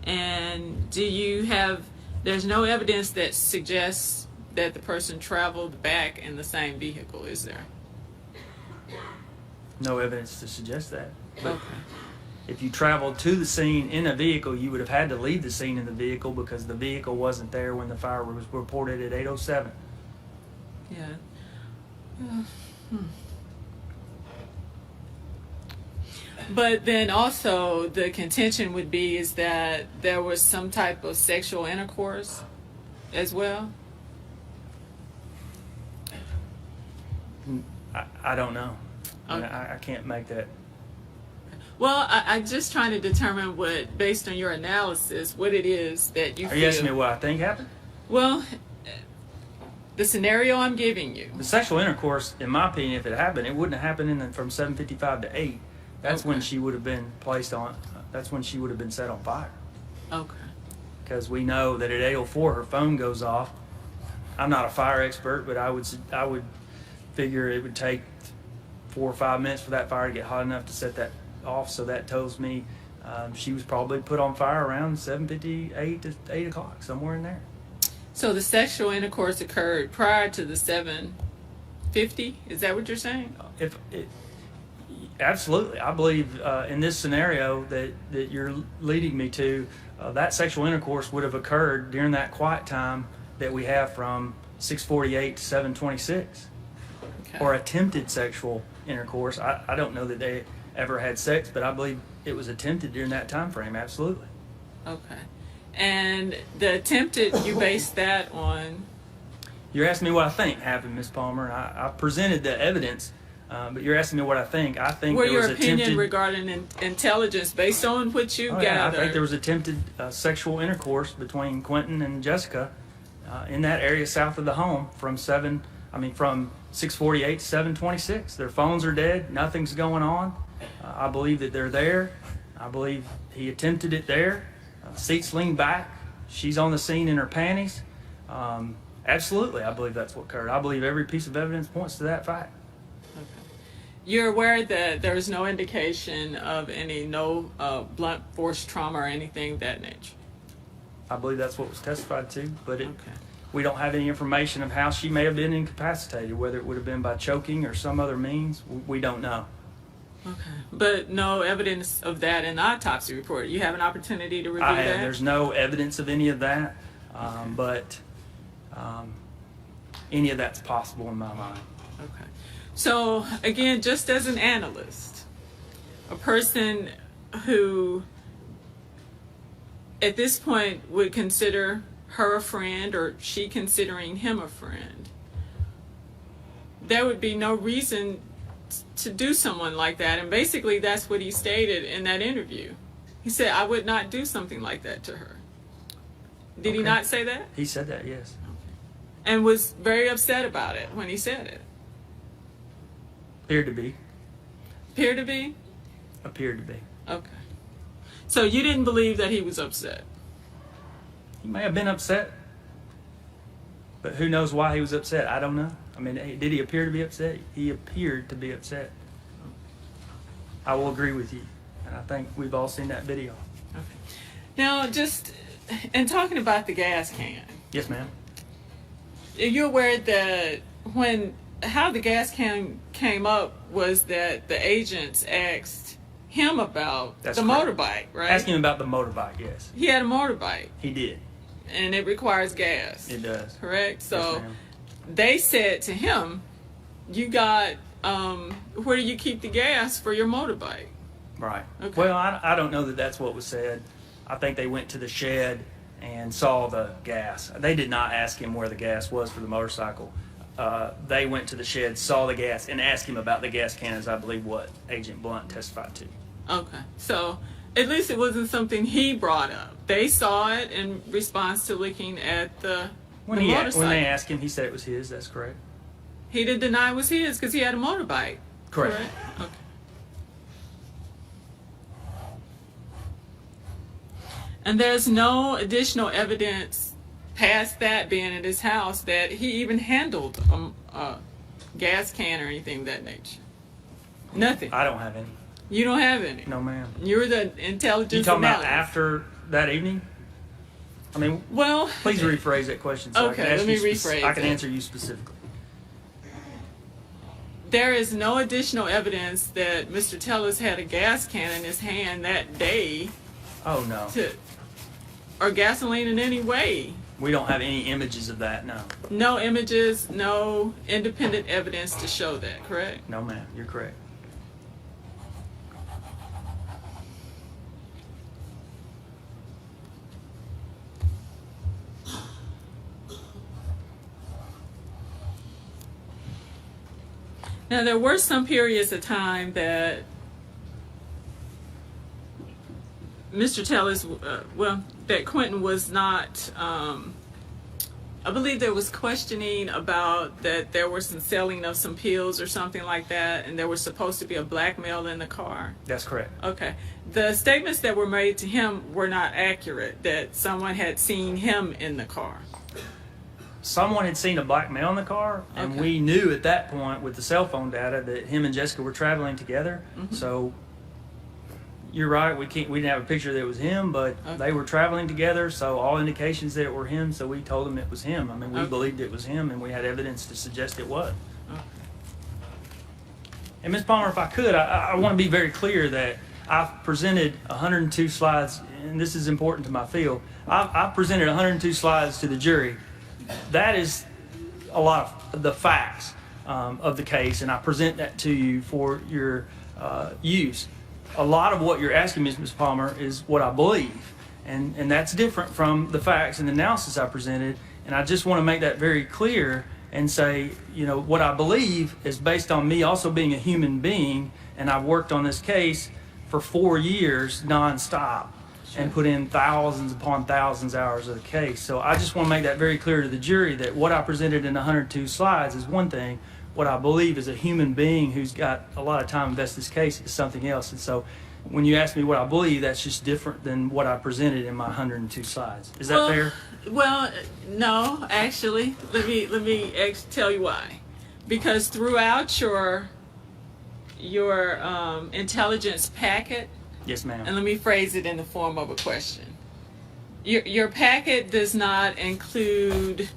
B: And do you have, there's no evidence that suggests that the person traveled back in the same vehicle, is there?
C: No evidence to suggest that. But
B: Okay.
C: if you traveled to the scene in a vehicle, you would have had to leave the scene in the vehicle because the vehicle wasn't there when the fire was reported at 8:07.
B: Yeah. But then also the contention would be is that there was some type of sexual intercourse as well.
C: I don't know.
B: Okay.
C: I can't make that.
B: Well, I'm just trying to determine what, based on your analysis, what it is that you
C: Are
B: feel.
C: you asking me what I think happened?
B: Well, the scenario I'm giving you.
C: The sexual intercourse, in my opinion, if it happened, it wouldn't have happened from 7:55 to 8. That's when
B: Okay.
C: she would have been placed on. That's when she would have been set on fire.
B: Okay.
C: Because we know that at 8:04 her phone goes off. I'm not a fire expert, but I would figure it would take 4 or 5 minutes for that fire to get hot enough to set that off. So that tells me she was probably put on fire around 7:58 to 8 o'clock, somewhere in there.
B: So the sexual intercourse occurred prior to the 7:50? Is that what you're saying?
C: Absolutely, I believe in this scenario that you're leading me to, that sexual intercourse would have occurred during that quiet time that we have from 6:48 to 7:26,
B: Okay.
C: or attempted sexual intercourse. I don't know that they ever had sex, but I believe it was attempted during that time frame. Absolutely.
B: Okay. And the attempted, you based that on?
C: You're asking me what I think happened, Ms. Palmer. I presented the evidence, but you're asking me what I think. I think
B: Well,
C: there
B: your
C: was
B: opinion
C: attempted.
B: regarding intelligence based on what you
C: Oh, yeah, I
B: gathered.
C: think there was attempted sexual intercourse between Quentin and Jessica in that area south of the home from 6:48 to 7:26. Their phones are dead. Nothing's going on. I believe that they're there. I believe he attempted it there. Seats leaned back. She's on the scene in her panties. Absolutely, I believe that's what occurred. I believe every piece of evidence points to that fact.
B: Okay. You're aware that there is no indication of any blunt force trauma or anything of that nature?
C: I believe that's what was testified to, but
B: Okay.
C: we don't have any information of how she may have been incapacitated, whether it would have been by choking or some other means. We don't know.
B: Okay. But no evidence of that in the autopsy report. You have an opportunity to review
C: I have.
B: that?
C: There's no evidence of any of that, but any of that's possible in my mind.
B: Okay. So, again, just as an analyst, a person who at this point would consider her a friend or she considering him a friend, there would be no reason to do someone like that. And basically that's what he stated in that interview. He said, I would not do something like that to her. Did he
C: Okay.
B: not say that?
C: He said that, yes.
B: And was very upset about it when he said it.
C: Appeared to be.
B: Appeared to be?
C: Appeared to be.
B: Okay. So you didn't believe that he was upset?
C: He may have been upset, but who knows why he was upset? I don't know. I mean, did he appear to be upset? He appeared to be upset. I will agree with you, and I think we've all seen that video.
B: Okay. Now, just in talking about the gas can,
C: Yes, ma'am.
B: you're aware that how the gas can came up was that the agents asked him about
C: That's
B: the
C: correct.
B: motorbike, right?
C: Ask him about the motorbike, yes.
B: He had a motorbike,
C: He did.
B: and it requires gas.
C: It does.
B: Correct? So
C: Yes, ma'am.
B: they said to him, you got, where do you keep the gas for your motorbike?
C: Right.
B: Okay.
C: Well, I don't know that that's what was said. I think they went to the shed and saw the gas. They did not ask him where the gas was for the motorcycle. They went to the shed, saw the gas, and asked him about the gas cannons, I believe what Agent Blunt testified to.
B: Okay. So at least it wasn't something he brought up. They saw it in response to looking at the motorcycle.
C: When they asked him, he said it was his. That's correct.
B: He didn't deny it was his because he had a motorbike.
C: Correct.
B: Okay. And there's no additional evidence past that being at his house that he even handled gas can or anything of that nature? Nothing.
C: I don't have any.
B: You don't have any?
C: No, ma'am.
B: You're the intelligence
C: You talking about
B: analyst.
C: after that evening? I mean,
B: Well,
C: please rephrase that question so
B: Okay,
C: I can ask
B: let me
C: you
B: rephrase
C: I can
B: it.
C: answer you specifically.
B: there is no additional evidence that Mr. Tellis had a gas can in his hand that day
C: Oh, no.
B: or gasoline in any way.
C: We don't have any images of that, no.
B: No images, no independent evidence to show that, correct?
C: No, ma'am. You're correct.
B: Now, there were some periods of time that Mr. Tellis, that Quentin was not, I believe there was questioning about that there was some selling of some pills or something like that, and there was supposed to be a blackmail in the car.
C: That's correct.
B: Okay. The statements that were made to him were not accurate, that someone had seen him in the car.
C: Someone had seen a black male in the car, and
B: Okay.
C: we knew at that point with the cell phone data that him and Jessica were traveling together.
B: Mm-hmm.
C: So you're right, we didn't have a picture that it was him, but
B: Okay.
C: they were traveling together, so all indications that it were him, so we told them it was him. I mean, we
B: Okay.
C: believed it was him, and we had evidence to suggest it was.
B: Okay.
C: And Ms. Palmer, if I could, I want to be very clear that I've presented 102 slides, and this is important to my field. I've presented 102 slides to the jury. That is a lot of the facts of the case, and I present that to you for your use. A lot of what you're asking me, Ms. Palmer, is what I believe, and that's different from the facts and the analysis I presented, and I just want to make that very clear and say, you know, what I believe is based on me also being a human being, and I've worked on this case for 4 years nonstop and put in thousands upon thousands of hours of the case. So I just want to make that very clear to the jury that what I presented in 102 slides is one thing. What I believe as a human being who's got a lot of time invested in this case is something else. And so when you ask me what I believe, that's just different than what I presented in my 102 slides. Is that fair?
B: Well, no, actually, let me tell you why. Because throughout your intelligence packet,
C: Yes, ma'am.
B: and let me phrase it in the form of a question. Your packet does not include,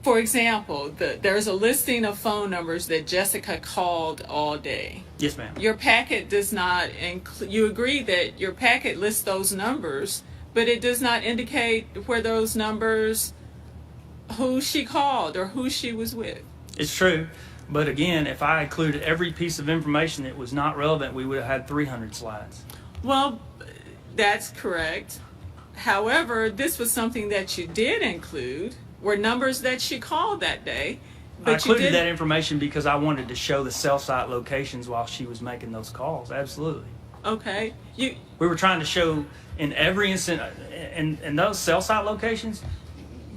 B: for example, there's a listing of phone numbers that Jessica called all day.
C: Yes, ma'am.
B: Your packet does not include, you agree that your packet lists those numbers, but it does not indicate where those numbers, who she called or who she was with.
C: It's true. But again, if I included every piece of information that was not relevant, we would have had 300 slides.
B: Well, that's correct. However, this was something that you did include, were numbers that she called that day. But
C: I included that information because I wanted to show the cell site locations while she was making those calls. Absolutely.
B: Okay.
C: We were trying to show in every instant, and those cell site locations,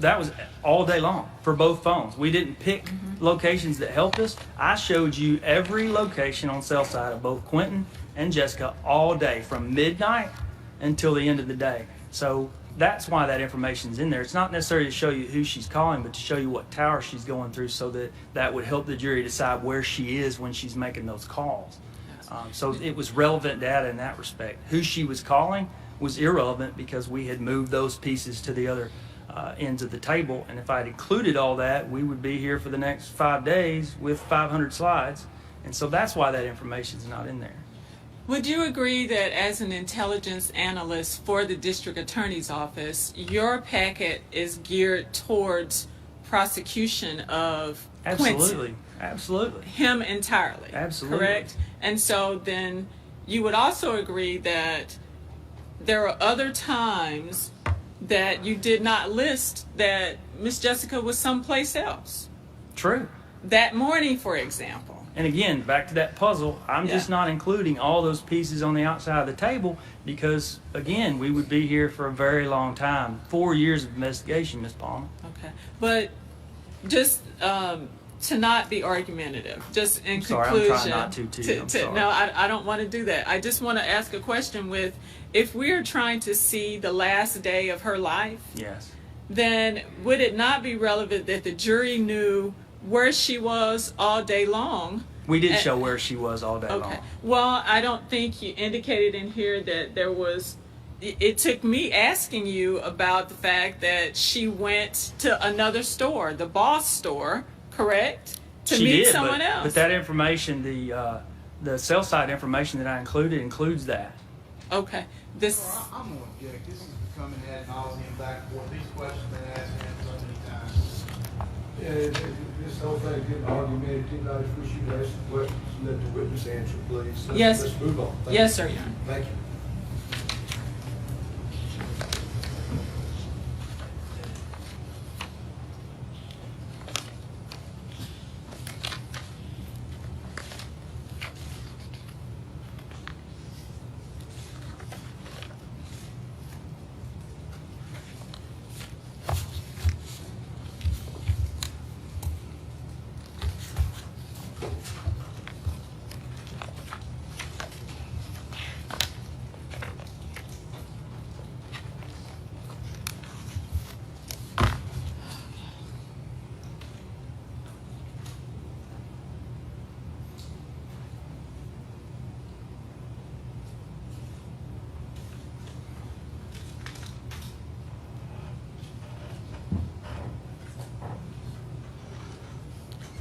C: that was all day long for both phones. We didn't pick locations that helped us. I showed you every location on cell site of both Quentin and Jessica all day from midnight until the end of the day. So that's why that information's in there. It's not necessarily to show you who she's calling, but to show you what tower she's going through so that would help the jury decide where she is when she's making those calls. So it was relevant data in that respect. Who she was calling was irrelevant because we had moved those pieces to the other ends of the table, and if I'd included all that, we would be here for the next 5 days with 500 slides, and so that's why that information is not in there.
B: Would you agree that as an intelligence analyst for the district attorney's office, your packet is geared towards prosecution of
C: Absolutely.
B: Quentin,
C: Absolutely.
B: him entirely?
C: Absolutely.
B: Correct? And so then you would also agree that there are other times that you did not list that Miss Jessica was someplace else.
C: True.
B: That morning, for example.
C: And again, back to that puzzle, I'm just not including all those pieces on the outside of the table because, again, we would be here for a very long time. 4 years of investigation, Ms. Palmer.
B: Okay. But just to not be argumentative, just in conclusion.
C: I'm trying not to, too. I'm sorry.
B: No, I don't want to do that. I just want to ask a question with, if we're trying to see the last day of her life,
C: Yes.
B: then would it not be relevant that the jury knew where she was all day long.
C: We did show where she was all day long.
B: Well, I don't think you indicated in here that there was. It took me asking you about the fact that she went to another store, the Boss store, correct? To meet someone else.
C: But that information, the cell site information that I included includes that.
B: Okay.
D: I'm going to object. This is becoming ad nauseum back and forth. These questions have been asked him so many times.
A: Yeah, this whole thing getting argumentative. I just wish you'd ask the questions and let the witness answer, please.
B: Yes.
A: Let's move on.
B: Yes, sir, Your Honor.
A: Thank you.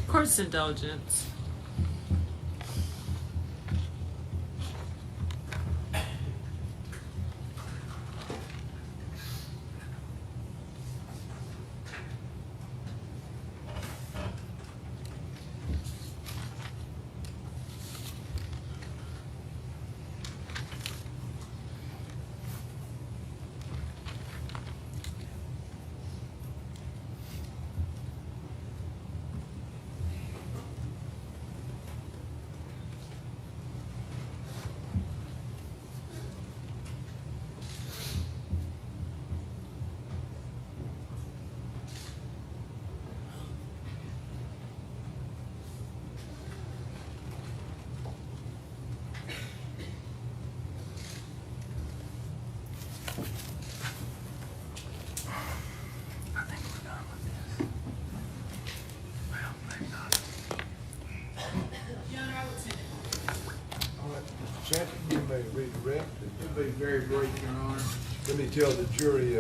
B: Court's indulgence.
A: Champion, you may redirect.
D: It'll be very brief, Your Honor.
A: Let me tell the jury,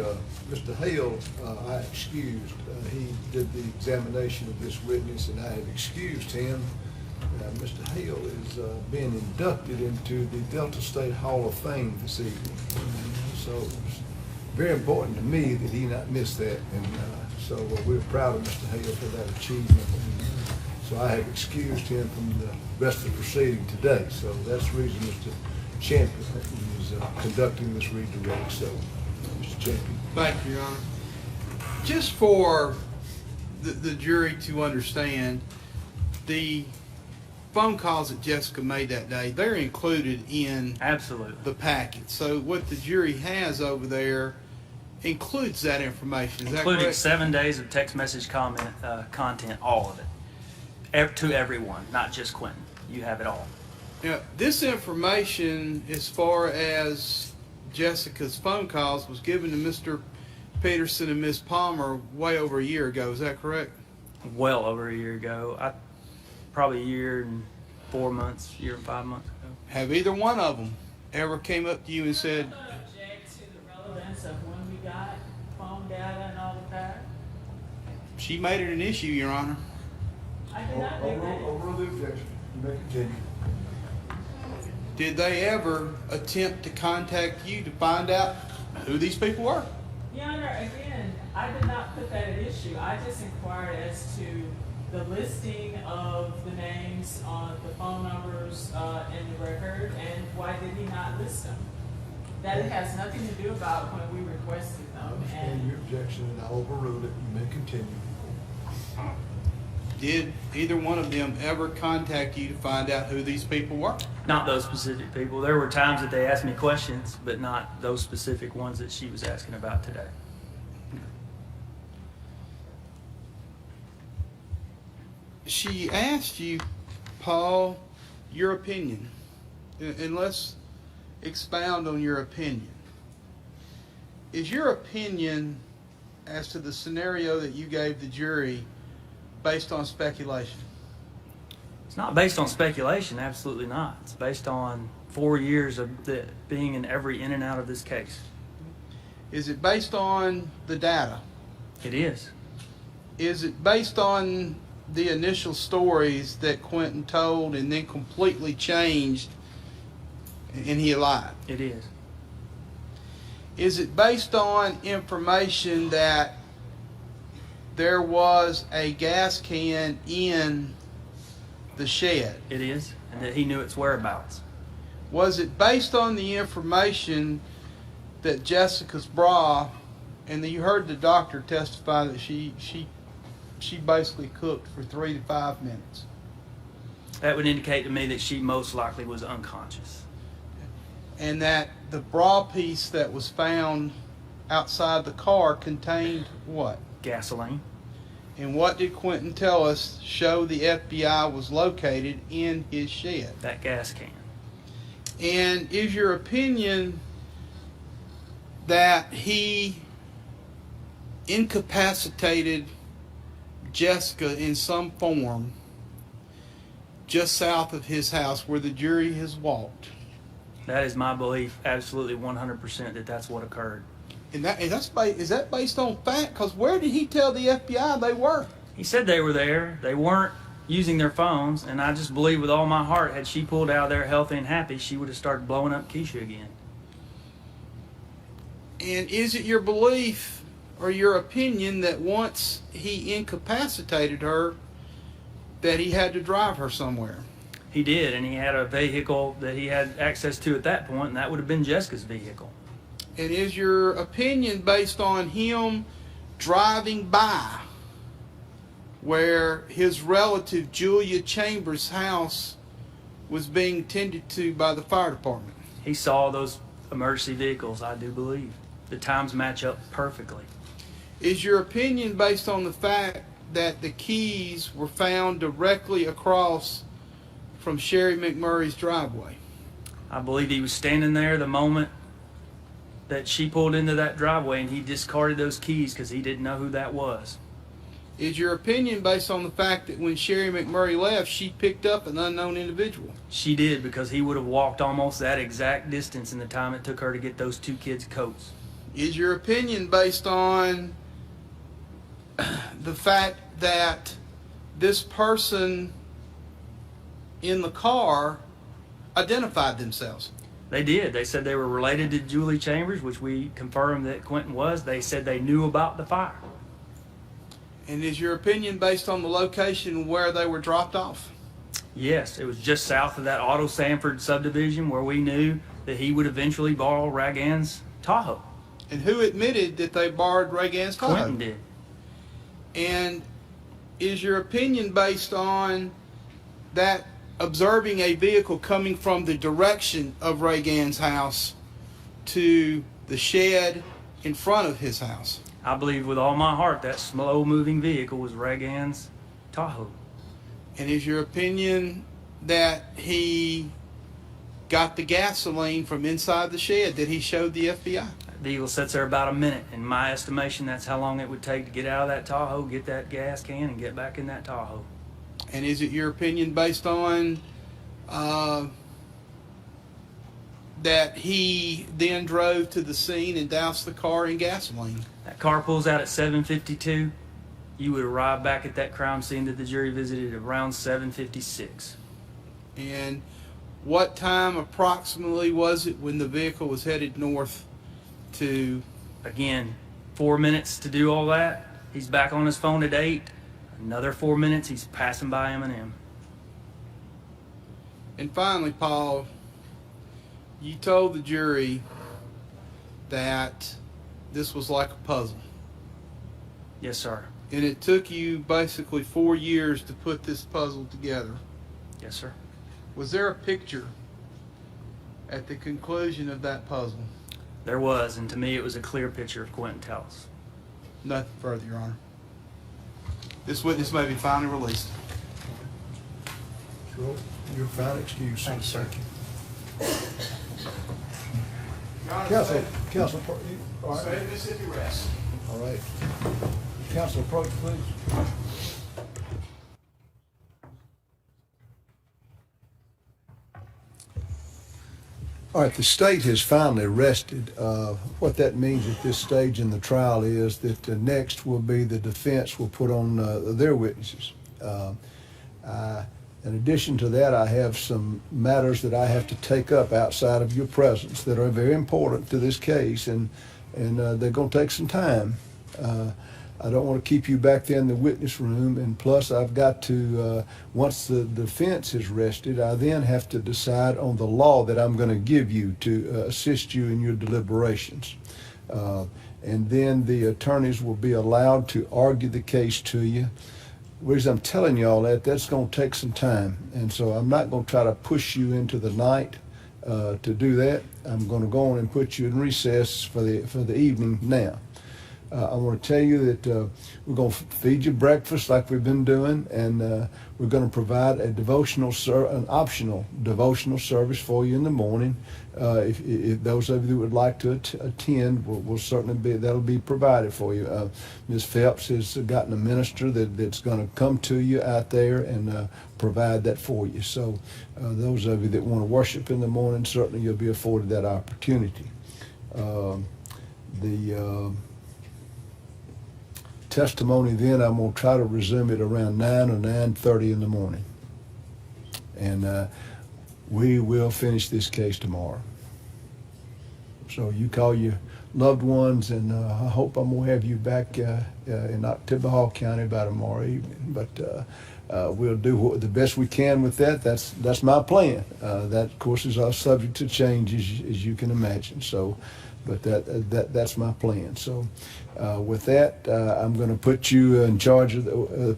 A: Mr. Hale, I excused. He did the examination of this witness, and I have excused him. Mr. Hale is being inducted into the Delta State Hall of Fame this evening. So it's very important to me that he not miss that, and so we're proud of Mr. Hale for that achievement. So I have excused him from the rest of the proceeding today. So that's the reason Mr. Champion is conducting this redirect. So, Mr. Champion.
D: Thank you, Your Honor. Just for the jury to understand, the phone calls that Jessica made that day, they're included in
C: Absolutely.
D: the packet. So what the jury has over there includes that information. Is that
C: Including
D: correct?
C: 7 days of text message content, all of it. To everyone, not just Quentin. You have it all.
D: Now, this information, as far as Jessica's phone calls, was given to Mr. Peterson and Ms. Palmer way over a year ago. Is that correct?
C: Well over a year ago. Probably a year and 4 months, year and 5 months ago.
D: Have either one of them ever came up to you and said,
B: I don't object to the relevance of when we got phone data and all of that.
D: she made it an issue, Your Honor?
B: I did not do that.
A: Overrule the objection. You may continue.
D: Did they ever attempt to contact you to find out who these people were?
B: Your Honor, again, I did not put that at issue. I just inquired as to the listing of the names on the phone numbers in the record, and why did he not list them? That has nothing to do about when we requested
A: I
B: them.
A: understand your objection, and I overruled it. You may continue.
D: Did either one of them ever contact you to find out who these people were?
C: Not those specific people. There were times that they asked me questions, but not those specific ones that she was asking about today.
D: She asked you, Paul, your opinion. And let's expound on your opinion. Is your opinion as to the scenario that you gave the jury based on speculation?
C: It's not based on speculation, absolutely not. It's based on 4 years of being in every in and out of this case.
D: Is it based on the data?
C: It is.
D: Is it based on the initial stories that Quentin told and then completely changed and he lied?
C: It is.
D: Is it based on information that there was a gas can in the shed?
C: It is. And that he knew its whereabouts.
D: Was it based on the information that Jessica's bra, and that you heard the doctor testify that she basically cooked for 3 to 5 minutes?
C: That would indicate to me that she most likely was unconscious.
D: And that the bra piece that was found outside the car contained what?
C: Gasoline.
D: And what did Quentin tell us show the FBI was located in his shed?
C: That gas can.
D: And is your opinion that he incapacitated Jessica in some form just south of his house where the jury has walked?
C: That is my belief, absolutely 100%, that that's what occurred.
D: And is that based on fact? Because where did he tell the FBI they were?
C: He said they were there. They weren't using their phones, and I just believe with all my heart, had she pulled out of there healthy and happy, she would have started blowing up Keisha again.
D: And is it your belief or your opinion that once he incapacitated her, that he had to drive her somewhere?
C: He did, and he had a vehicle that he had access to at that point, and that would have been Jessica's vehicle.
D: And is your opinion based on him driving by where his relative Julia Chambers' house was being tended to by the fire department?
C: He saw those emergency vehicles, I do believe. The times match up perfectly.
D: Is your opinion based on the fact that the keys were found directly across from Sherry McMurray's driveway?
C: I believe he was standing there the moment that she pulled into that driveway, and he discarded those keys because he didn't know who that was.
D: Is your opinion based on the fact that when Sherry McMurray left, she picked up an unknown individual?
C: She did, because he would have walked almost that exact distance in the time it took her to get those two kids' coats.
D: Is your opinion based on the fact that this person in the car identified themselves?
C: They did. They said they were related to Julie Chambers, which we confirmed that Quentin was. They said they knew about the fire.
D: And is your opinion based on the location where they were dropped off?
C: Yes, it was just south of that Otto Sanford subdivision where we knew that he would eventually borrow Ragan's Tahoe.
D: And who admitted that they borrowed Ragan's Tahoe?
C: Quentin did.
D: And is your opinion based on that observing a vehicle coming from the direction of Ragan's house to the shed in front of his house?
C: I believe with all my heart that slow-moving vehicle was Ragan's Tahoe.
D: And is your opinion that he got the gasoline from inside the shed that he showed the FBI?
C: The vehicle sits there about a minute. In my estimation, that's how long it would take to get out of that Tahoe, get that gas can, and get back in that Tahoe.
D: And is it your opinion based on that he then drove to the scene and doused the car in gasoline?
C: That car pulls out at 7:52. You would arrive back at that crime scene that the jury visited around 7:56.
D: And what time approximately was it when the vehicle was headed north to?
C: Again, 4 minutes to do all that. He's back on his phone at 8. Another 4 minutes, he's passing by M&M.
D: And finally, Paul, you told the jury that this was like a puzzle.
C: Yes, sir.
D: And it took you basically 4 years to put this puzzle together.
C: Yes, sir.
D: Was there a picture at the conclusion of that puzzle?
C: There was, and to me it was a clear picture of Quentin Tellis.
D: Nothing further, Your Honor. This witness may be finally released.
A: Sure. You're fine excused.
C: Thank you, sir.
A: Counsel, all right.
D: State of Mississippi rest.
A: All right. Counsel, approach, please. All right, the state has finally rested. What that means at this stage in the trial is that the next will be the defense will put on their witnesses. In addition to that, I have some matters that I have to take up outside of your presence that are very important to this case, and they're going to take some time. I don't want to keep you back there in the witness room, and plus I've got to, once the defense is rested, I then have to decide on the law that I'm going to give you to assist you in your deliberations. And then the attorneys will be allowed to argue the case to you. The reason I'm telling you all that, that's going to take some time, and so I'm not going to try to push you into the night to do that. I'm going to go on and put you in recess for the evening now. I want to tell you that we're going to feed you breakfast like we've been doing, and we're going to provide an optional devotional service for you in the morning. If those of you that would like to attend, will certainly that'll be provided for you. Ms. Phelps has gotten a minister that's going to come to you out there and provide that for you. So those of you that want to worship in the morning, certainly you'll be afforded that opportunity. Testimony then, I'm going to try to resume it around 9 or 9:30 in the morning. And we will finish this case tomorrow. So you call your loved ones, and I hope I'm going to have you back in Tippah County by tomorrow evening. But we'll do the best we can with that. That's my plan. That, of course, is subject to change, as you can imagine. So, but that's my plan. So with that, I'm going to put you in charge of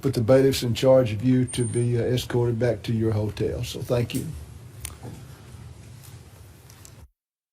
A: put the bailiffs in charge of you to be escorted back to your hotel. So thank you.